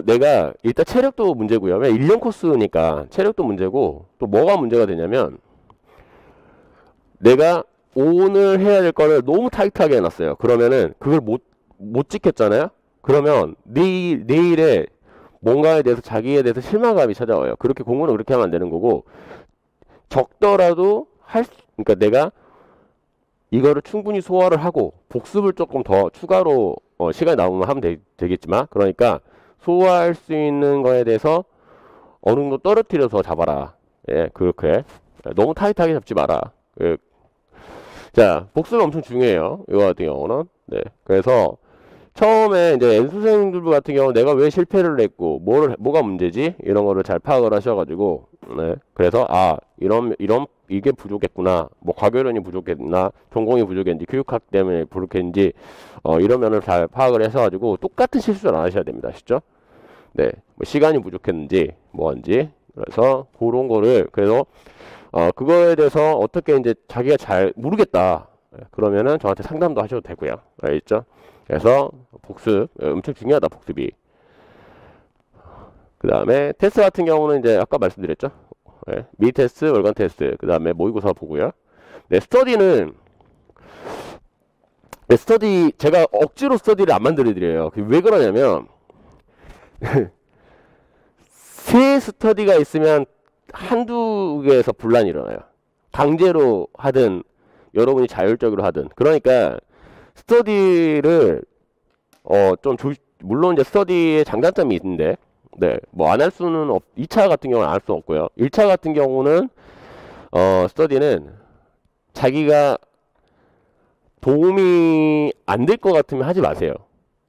내가 일단 체력도 문제고요. 왜 1년 코스니까 체력도 문제고, 또 뭐가 문제가 되냐면 내가 오늘 해야 될 거를 너무 타이트하게 해놨어요. 그러면은 그걸 못 지켰잖아요. 그러면 내일에 뭔가에 대해서 자기에 대해서 실망감이 찾아와요. 그렇게 공부는 그렇게 하면 안 되는 거고, 적더라도 그러니까 내가 이거를 충분히 소화를 하고 복습을 조금 더 추가로 시간이 남으면 하면 되겠지만, 그러니까 소화할 수 있는 거에 대해서 어느 정도 떨어뜨려서 잡아라. 예, 그렇게 너무 타이트하게 잡지 마라. 예. 자, 복습은 엄청 중요해요. 이거 같은 경우는. 네, 그래서 처음에 이제 N수생들 같은 경우 내가 왜 실패를 했고 뭐가 문제지, 이런 거를 잘 파악을 하셔가지고, 네, 그래서 이게 부족했구나, 뭐 과교련이 부족했나, 전공이 부족했는지, 교육학 때문에 부족했는지, 이런 면을 잘 파악을 해서가지고 똑같은 실수를 안 하셔야 됩니다. 아시죠? 네, 뭐 시간이 부족했는지 뭐한지, 그래서 그런 거를, 그래서 그거에 대해서 어떻게 이제 자기가 잘 모르겠다, 그러면은 저한테 상담도 하셔도 되고요. 알겠죠? 그래서 복습 엄청 중요하다, 복습이. 그 다음에 테스트 같은 경우는 이제 아까 말씀드렸죠. 네, 미리 테스트, 월간 테스트, 그 다음에 모의고사 보고요. 네, 스터디는 제가 억지로 스터디를 안 만들어드려요. 왜 그러냐면 세 스터디가 있으면 한두 개에서 분란이 일어나요. 강제로 하든 여러분이 자율적으로 하든. 그러니까 스터디를 물론 이제 스터디의 장단점이 있는데, 네, 뭐 안 할 수는 2차 같은 경우는 안 할 수 없고요. 1차 같은 경우는 스터디는 자기가 도움이 안 될 것 같으면 하지 마세요.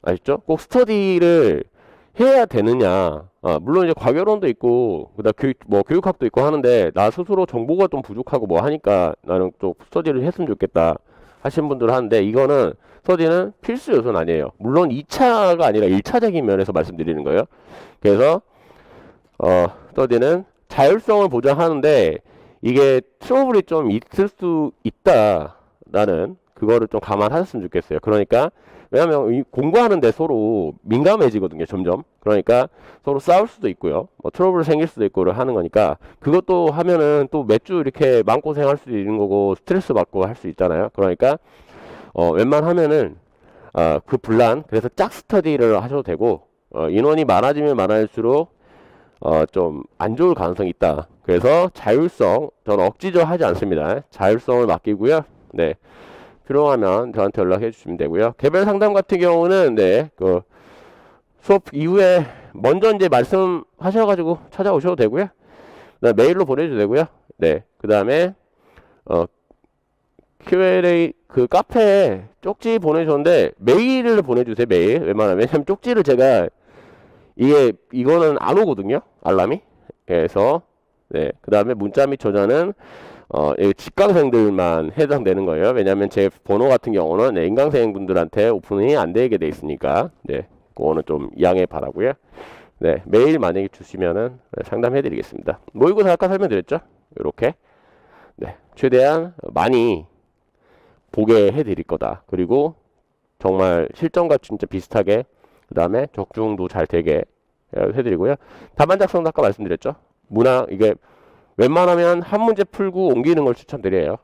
아시죠? 꼭 스터디를 해야 되느냐. 물론 이제 과교론도 있고, 그다음 교육학도 있고 하는데, 나 스스로 정보가 좀 부족하고 뭐 하니까 나는 좀 스터디를 했으면 좋겠다 하신 분들 하는데, 이거는 스터디는 필수 요소는 아니에요. 물론 2차가 아니라 1차적인 면에서 말씀드리는 거예요. 그래서 스터디는 자율성을 보장하는데 이게 트러블이 좀 있을 수 있다라는 그거를 좀 감안하셨으면 좋겠어요. 그러니까 왜냐면 공부하는데 서로 민감해지거든요, 점점. 그러니까 서로 싸울 수도 있고요, 뭐 트러블 생길 수도 있고를 하는 거니까, 그것도 하면은 또 몇 주 이렇게 마음고생 할 수도 있는 거고 스트레스 받고 할 수 있잖아요. 그러니까 웬만하면은 그 분란, 그래서 짝 스터디를 하셔도 되고, 인원이 많아지면 많아질수록 좀 안 좋을 가능성이 있다. 그래서 자율성, 저는 억지로 하지 않습니다. 자율성을 맡기고요. 네, 필요하면 저한테 연락해 주시면 되고요. 개별 상담 같은 경우는 네, 그 수업 이후에 먼저 이제 말씀하셔가지고 찾아오셔도 되고요. 메일로 보내줘도 되고요. 네, 그 다음에 Q&A 그 카페에 쪽지 보내줬는데 메일을 보내주세요. 메일 웬만하면. 왜냐면 쪽지를 제가 이거는 안 오거든요, 알람이. 그래서 네, 그 다음에 문자 및 저자는 직강생들만 해당되는 거예요. 왜냐면 제 번호 같은 경우는 네, 인강생 분들한테 오픈이 안 되게 돼 있으니까, 네, 그거는 좀 양해 바라고요. 네, 메일 만약에 주시면은 상담해 드리겠습니다. 모의고사 아까 설명드렸죠. 이렇게 네, 최대한 많이 보게 해 드릴 거다. 그리고 정말 실전과 진짜 비슷하게 그 다음에 적중도 잘 되게 해드리고요. 답안 작성도 아까 말씀드렸죠. 이게 웬만하면 한 문제 풀고 옮기는 걸 추천드려요.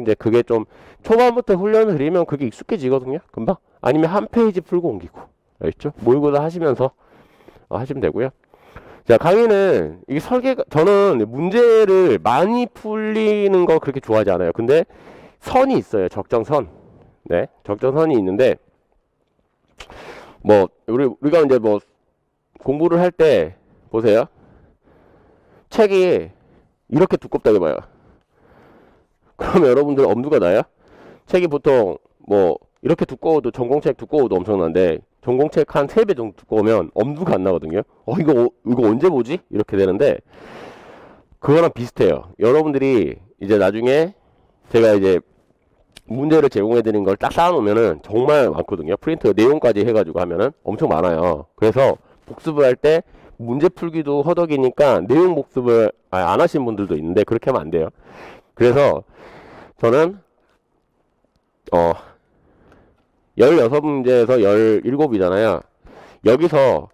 이제 그게 좀 초반부터 훈련을 드리면 그게 익숙해지거든요. 금방. 아니면 한 페이지 풀고 옮기고. 알겠죠? 모의고사 하시면서 하시면 되고요. 자, 강의는 이게 저는 문제를 많이 풀리는 거 그렇게 좋아하지 않아요. 근데 선이 있어요. 적정선. 네, 적정선이 있는데 우리가 이제 공부를 할 때 보세요. 책이 이렇게 두껍다고 봐요. 그러면 여러분들 엄두가 나요? 책이 보통 이렇게 두꺼워도 전공책 두꺼워도 엄청난데 전공책 한 3배 정도 두꺼우면 엄두가 안 나거든요. 이거 언제 보지? 이렇게 되는데 그거랑 비슷해요. 여러분들이 이제 나중에 제가 이제 문제를 제공해 드린 걸 딱 쌓아놓으면은 정말 많거든요. 프린트 내용까지 해가지고 하면은 엄청 많아요. 그래서 복습을 할 때 문제 풀기도 허덕이니까 내용 복습을 안 하신 분들도 있는데 그렇게 하면 안 돼요. 그래서 저는 16문제에서 17이잖아요. 여기서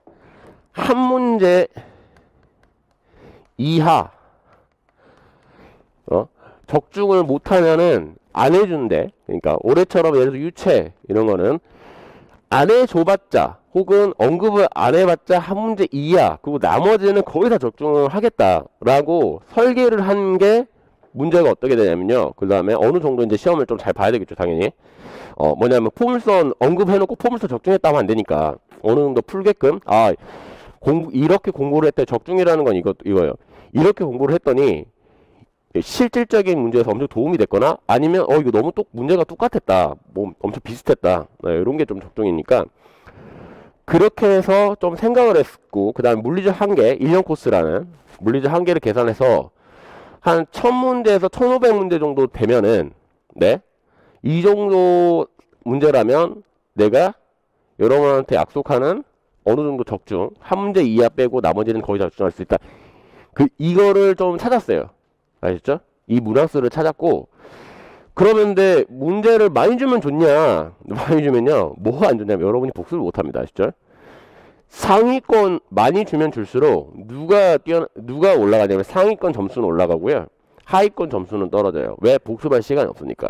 한 문제 이하 적중을 못하면은 안 해준대. 그러니까 올해처럼 예를 들어서 유체 이런 거는 안 해줘봤자 혹은 언급을 안 해봤자 한 문제 이하, 그리고 나머지는 거의 다 적중을 하겠다라고 설계를 한 게 문제가 어떻게 되냐면요. 그 다음에 어느 정도 이제 시험을 좀 잘 봐야 되겠죠, 당연히. 뭐냐면 포물선 언급해놓고 포물선 적중했다 하면 안 되니까 어느 정도 풀게끔 이렇게 공부를 했대. 적중이라는 건 이거예요. 이렇게 공부를 했더니 실질적인 문제에서 엄청 도움이 됐거나 아니면 이거 너무 문제가 똑같았다, 엄청 비슷했다, 이런 게 좀 적중이니까 그렇게 해서 좀 생각을 했고, 그 다음에 물리적 한계 1년 코스라는 물리적 한계를 계산해서 한 1000문제에서 1500문제 정도 되면은 이 정도 문제라면 내가 여러분한테 약속하는 어느 정도 적중 한 문제 이하 빼고 나머지는 거의 다 적중할 수 있다. 이거를 좀 찾았어요. 아셨죠? 이 문항수를 찾았고, 그러면 근데 문제를 많이 주면 좋냐? 많이 주면요, 뭐가 안 좋냐면 여러분이 복습을 못합니다. 아시죠? 상위권 많이 주면 줄수록 누가 올라가냐면 상위권 점수는 올라가고요, 하위권 점수는 떨어져요. 왜? 복습할 시간이 없으니까.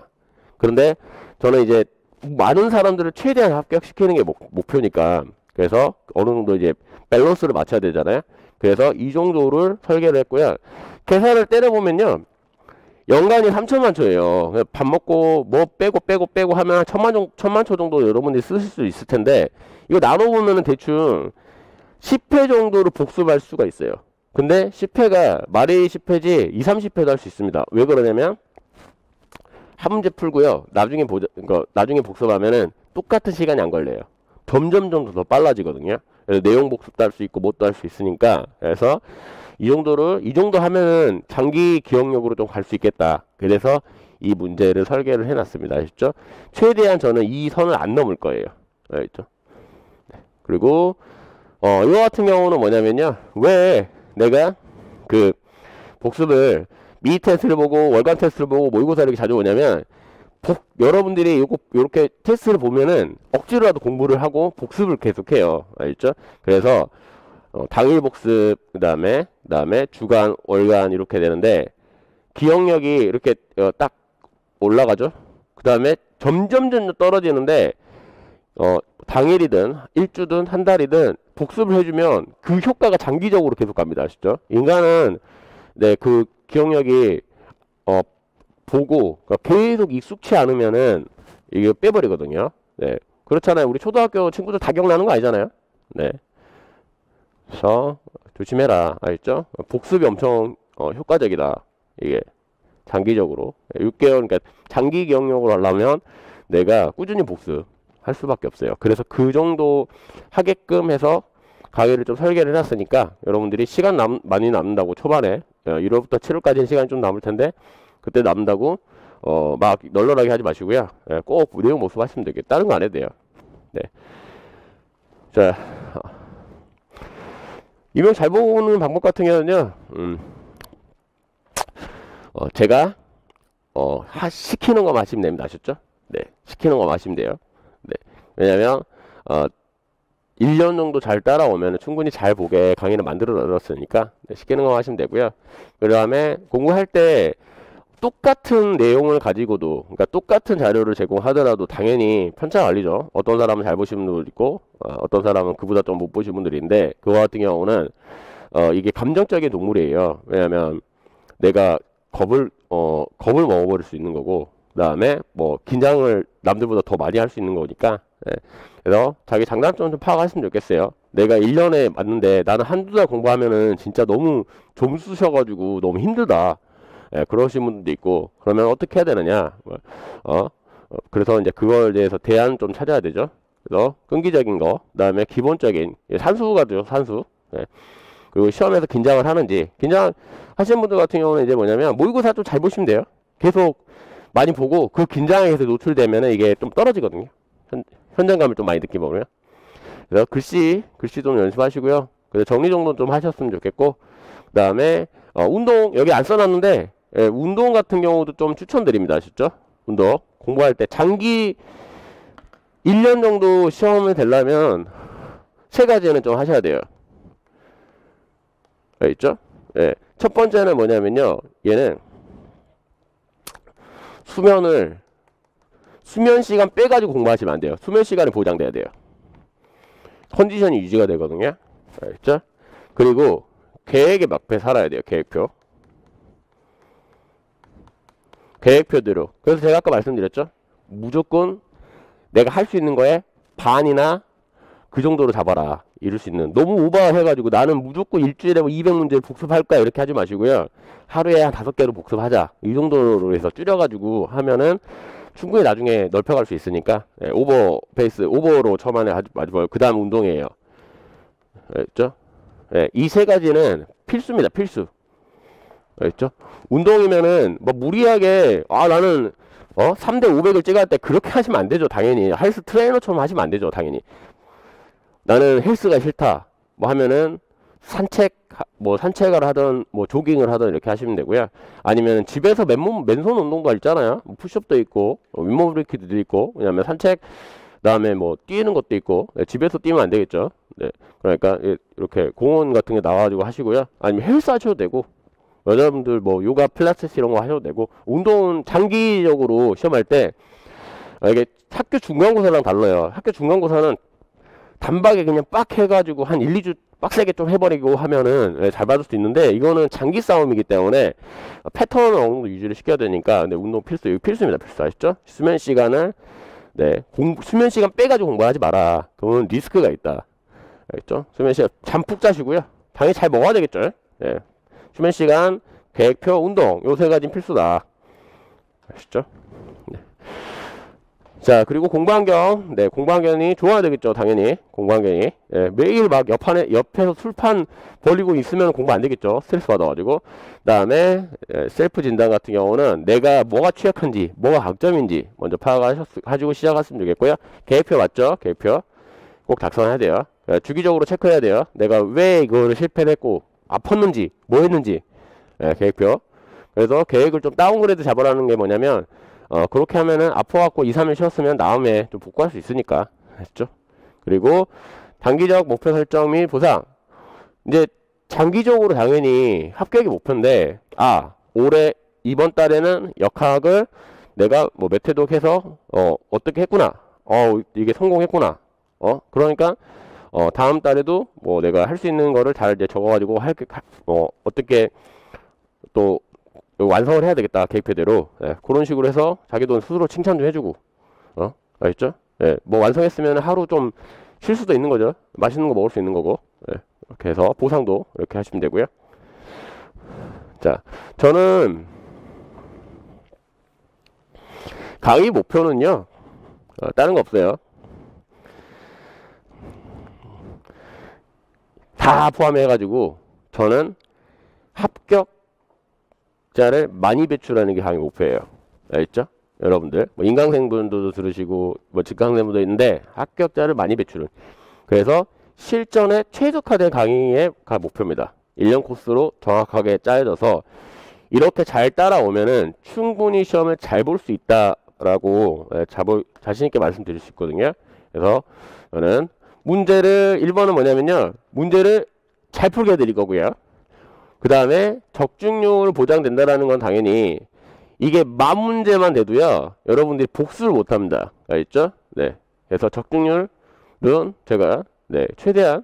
그런데 저는 이제 많은 사람들을 최대한 합격시키는 게 목표니까, 그래서 어느 정도 이제 밸런스를 맞춰야 되잖아요. 그래서 이 정도를 설계를 했고요. 계산을 때려보면요, 연간이 3천만 초예요. 밥 먹고 빼고 하면 1000만 초 정도 여러분들이 쓰실 수 있을 텐데, 이거 나눠보면은 대충 10회 정도로 복습할 수가 있어요. 근데 10회가 말이 10회지 2, 30회도 할 수 있습니다. 왜 그러냐면 한 문제 풀고요, 나중에 복습하면은 똑같은 시간이 안 걸려요. 점점 더 빨라지거든요. 그래서 내용 복습도 할 수 있고 뭣도 할 수 있으니까, 그래서 이 정도 하면은 장기 기억력으로 좀 갈 수 있겠다. 그래서 이 문제를 설계를 해놨습니다. 아시죠? 최대한 저는 이 선을 안 넘을 거예요. 알겠죠? 네. 그리고 이거 같은 경우는 뭐냐면요, 왜 내가 그 복습을 미니 테스트를 보고 월간 테스트를 보고 모의고사 이렇게 자주 오냐면, 여러분들이 요렇게 테스트를 보면은 억지로라도 공부를 하고 복습을 계속해요. 알겠죠? 그래서 당일 복습, 그 다음에 주간, 월간 이렇게 되는데 기억력이 이렇게 딱 올라가죠. 그 다음에 점점 떨어지는데 당일이든 일주든 한 달이든 복습을 해주면 그 효과가 장기적으로 계속 갑니다. 아시죠? 인간은 그 기억력이 보고 계속 익숙치 않으면은 이게 빼버리거든요. 네, 그렇잖아요. 우리 초등학교 친구들 다 기억나는 거 아니잖아요. 네. 그래서 조심해라. 알겠죠? 복습이 엄청 효과적이다. 이게 장기적으로 6개월, 그러니까 장기 기억력으로 하려면 내가 꾸준히 복습할 수밖에 없어요. 그래서 그 정도 하게끔 해서 강의를 좀 설계를 해놨으니까 여러분들이 시간 많이 남는다고, 초반에 1월부터 7월까지는 시간이 좀 남을 텐데 그때 남는다고 막 널널하게 하지 마시고요. 꼭 내용 복습하시면 되겠다. 다른 거 안 해도 돼요. 네. 자, 이명 잘 보는 방법 같은 경우는요, 제가 시키는 거 마시면 됩니다. 아셨죠? 네, 시키는 거 마시면 돼요. 네, 왜냐면 1년 정도 잘 따라오면 충분히 잘 보게 강의를 만들어놨으니까 쉽게 능가하시면 되고요. 그 다음에 공부할 때 똑같은 내용을 가지고도, 그러니까 똑같은 자료를 제공하더라도 당연히 편차가 갈리죠. 어떤 사람은 잘 보시는 분들 있고, 어떤 사람은 그보다 좀 못 보시는 분들인데, 그거 같은 경우는 이게 감정적인 동물이에요. 왜냐면 내가 겁을 먹어버릴 수 있는 거고, 그 다음에 뭐 긴장을 남들보다 더 많이 할 수 있는 거니까. 예. 그래서 자기 장단점 좀 파악하시면 좋겠어요. 내가 1년에 맞는데 나는 한두 달 공부하면은 진짜 너무 좀 쑤셔가지고 너무 힘들다. 예, 그러신 분들도 있고, 그러면 어떻게 해야 되느냐. 그래서 이제 그걸 대해서 대안 좀 찾아야 되죠. 그래서 끈기적인 거, 그 다음에 기본적인 산수가 되죠, 산수. 예. 그리고 시험에서 긴장을 하는지, 긴장 하시는 분들 같은 경우는 이제 뭐냐면 모의고사 좀 잘 보시면 돼요. 계속 많이 보고 그 긴장에 계속 노출되면 이게 좀 떨어지거든요. 현장감을 좀 많이 느끼면. 그래서 글씨 좀 연습하시고요. 그래서 정리 정도는 좀 하셨으면 좋겠고, 그 다음에 운동 여기 안 써놨는데, 예, 운동 같은 경우도 좀 추천드립니다. 아시죠? 운동 공부할 때 장기 1년 정도 시험을 되려면 세 가지는 좀 하셔야 돼요. 있죠? 예. 첫 번째는 뭐냐면요, 얘는 수면 시간 빼가지고 공부하시면 안 돼요. 수면 시간이 보장돼야 돼요. 컨디션이 유지가 되거든요. 알겠죠? 그리고 계획에 맞게 살아야 돼요. 계획표대로. 그래서 제가 아까 말씀드렸죠? 무조건 내가 할 수 있는 거에 반이나 그 정도로 잡아라. 이룰 수 있는. 너무 오버해가지고 나는 무조건 일주일에 200문제 복습할 거야. 이렇게 하지 마시고요. 하루에 한 5개로 복습하자. 이 정도로 해서 줄여가지고 하면은 충분히 나중에 넓혀갈 수 있으니까. 예, 오버로 처음에 하지 마시고, 그 다음 운동이에요. 알겠죠? 예, 이 세 가지는 필수입니다. 필수. 알겠죠? 운동이면은 뭐 무리하게 나는 3대 500을 찍어야 때 그렇게 하시면 안 되죠. 당연히 헬스 트레이너처럼 하시면 안 되죠. 당연히 나는 헬스가 싫다 뭐 하면은 산책을 하든 뭐 조깅을 하든 이렇게 하시면 되고요. 아니면 집에서 맨손 운동도 있잖아요. 뭐 푸시업도 있고 윗몸 일으키기도 있고, 왜냐면 산책 그다음에 뭐 뛰는 것도 있고. 네, 집에서 뛰면 안 되겠죠. 네, 그러니까 이렇게 공원 같은 게 나와가지고 하시고요. 아니면 헬스 하셔도 되고, 여자분들 뭐 요가 필라테스 이런 거 하셔도 되고. 운동은 장기적으로 시험할 때 이게 학교 중간고사랑 달라요. 학교 중간고사는 단박에 그냥 빡 해가지고 한 1, 2주 빡세게 좀 해버리고 하면은 잘 받을 수 있는데, 이거는 장기 싸움이기 때문에 패턴을 어느 정도 유지를 시켜야 되니까. 근데 운동 이거 필수입니다. 필수. 아시죠? 수면 시간을 수면 시간 빼가지고 공부하지 마라. 그러면 리스크가 있다. 알겠죠? 수면 시간 잠 푹 자시고요. 당연히 잘 먹어야 되겠죠? 네. 수면 시간, 계획표, 운동 요 세 가지는 필수다. 아시죠? 네. 자, 그리고 공부 환경. 네, 공부 환경이 좋아야 되겠죠. 당연히 공부 환경이. 예, 매일 막 옆에서 술판 벌리고 있으면 공부 안 되겠죠. 스트레스 받아가지고. 그다음에 셀프 진단 같은 경우는 내가 뭐가 취약한지, 뭐가 강점인지 먼저 파악하시고 시작하시면 되겠고요. 계획표 맞죠? 계획표 꼭 작성해야 돼요. 주기적으로 체크해야 돼요. 내가 왜 이거를 실패했고 아팠는지, 뭐 했는지. 계획표. 그래서 계획을 좀 다운그레이드 잡으라는 게 뭐냐면, 그렇게 하면은 아파갖고 2, 3일 쉬었으면 다음에 좀 복구할 수 있으니까. 했죠? 그리고 단기적 목표 설정 및 보상. 이제 장기적으로 당연히 합격이 목표인데, 올해 이번 달에는 역학을 내가 뭐 몇 회독 해서 어떻게 했구나. 이게 성공했구나. 그러니까 다음 달에도 뭐 내가 할 수 있는 거를 잘 이제 적어가지고 어떻게 또 완성을 해야 되겠다. 계획표대로. 그런 식으로 해서 자기도 스스로 칭찬 좀 해주고. 알겠죠? 뭐 완성했으면 하루 좀 쉴 수도 있는 거죠. 맛있는 거 먹을 수 있는 거고. 이렇게 해서 보상도 이렇게 하시면 되고요. 자, 저는 강의 목표는요, 다른 거 없어요. 다 포함해가지고 저는 합격자를 많이 배출하는 게 강의 목표예요. 알겠죠? 여러분들 뭐 인강생분들도 들으시고 뭐 직강생분도 있는데, 합격자를 많이 배출은. 그래서 실전에 최적화된 강의의 목표입니다. 1년 코스로 정확하게 짜여져서 이렇게 잘 따라오면은 충분히 시험을 잘 볼 수 있다라고 자신 있게 말씀드릴 수 있거든요. 그래서 저는 문제를 1번은 뭐냐면요. 문제를 잘 풀게 해드릴 거고요. 그 다음에 적중률 보장된다라는 건 당연히 이게 만 문제만 돼도요. 여러분들이 복수를 못합니다. 알겠죠? 네. 그래서 적중률은 제가 네, 최대한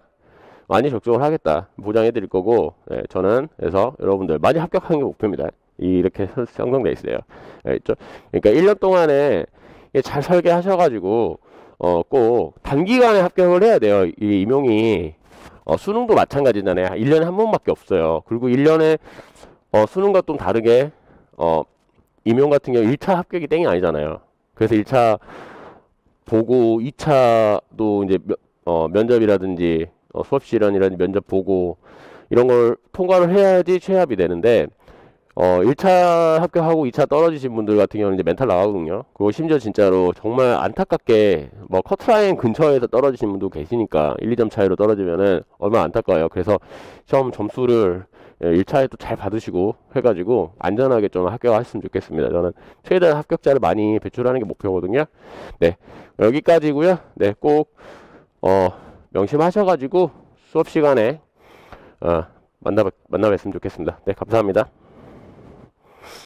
많이 적중을 하겠다. 보장해드릴 거고 네, 저는 그래서 여러분들 많이 합격하는 게 목표입니다. 이렇게 형성돼 있어요. 알겠죠? 그러니까 1년 동안에 잘 설계하셔가지고 꼭 단기간에 합격을 해야 돼요. 이 임용이 수능도 마찬가지잖아요. 1년에 한 번밖에 없어요. 그리고 1년에 수능과 좀 다르게 임용 같은 경우 1차 합격이 땡이 아니잖아요. 그래서 1차 보고 2차도 이제 면접이라든지 수업 실현이라든지 면접 보고 이런 걸 통과를 해야지 취업이 되는데 1차 합격하고 2차 떨어지신 분들 같은 경우는 이제 멘탈 나가거든요. 그리고 심지어 진짜로 정말 안타깝게 뭐 커트라인 근처에서 떨어지신 분도 계시니까 1, 2점 차이로 떨어지면은 얼마나 안타까워요. 그래서 시험 점수를 1차에 또 잘 받으시고 해가지고 안전하게 좀 합격하셨으면 좋겠습니다. 저는 최대한 합격자를 많이 배출하는 게 목표거든요. 네, 여기까지고요. 네, 꼭 명심하셔가지고 수업 시간에 만나 뵀으면 좋겠습니다. 네, 감사합니다.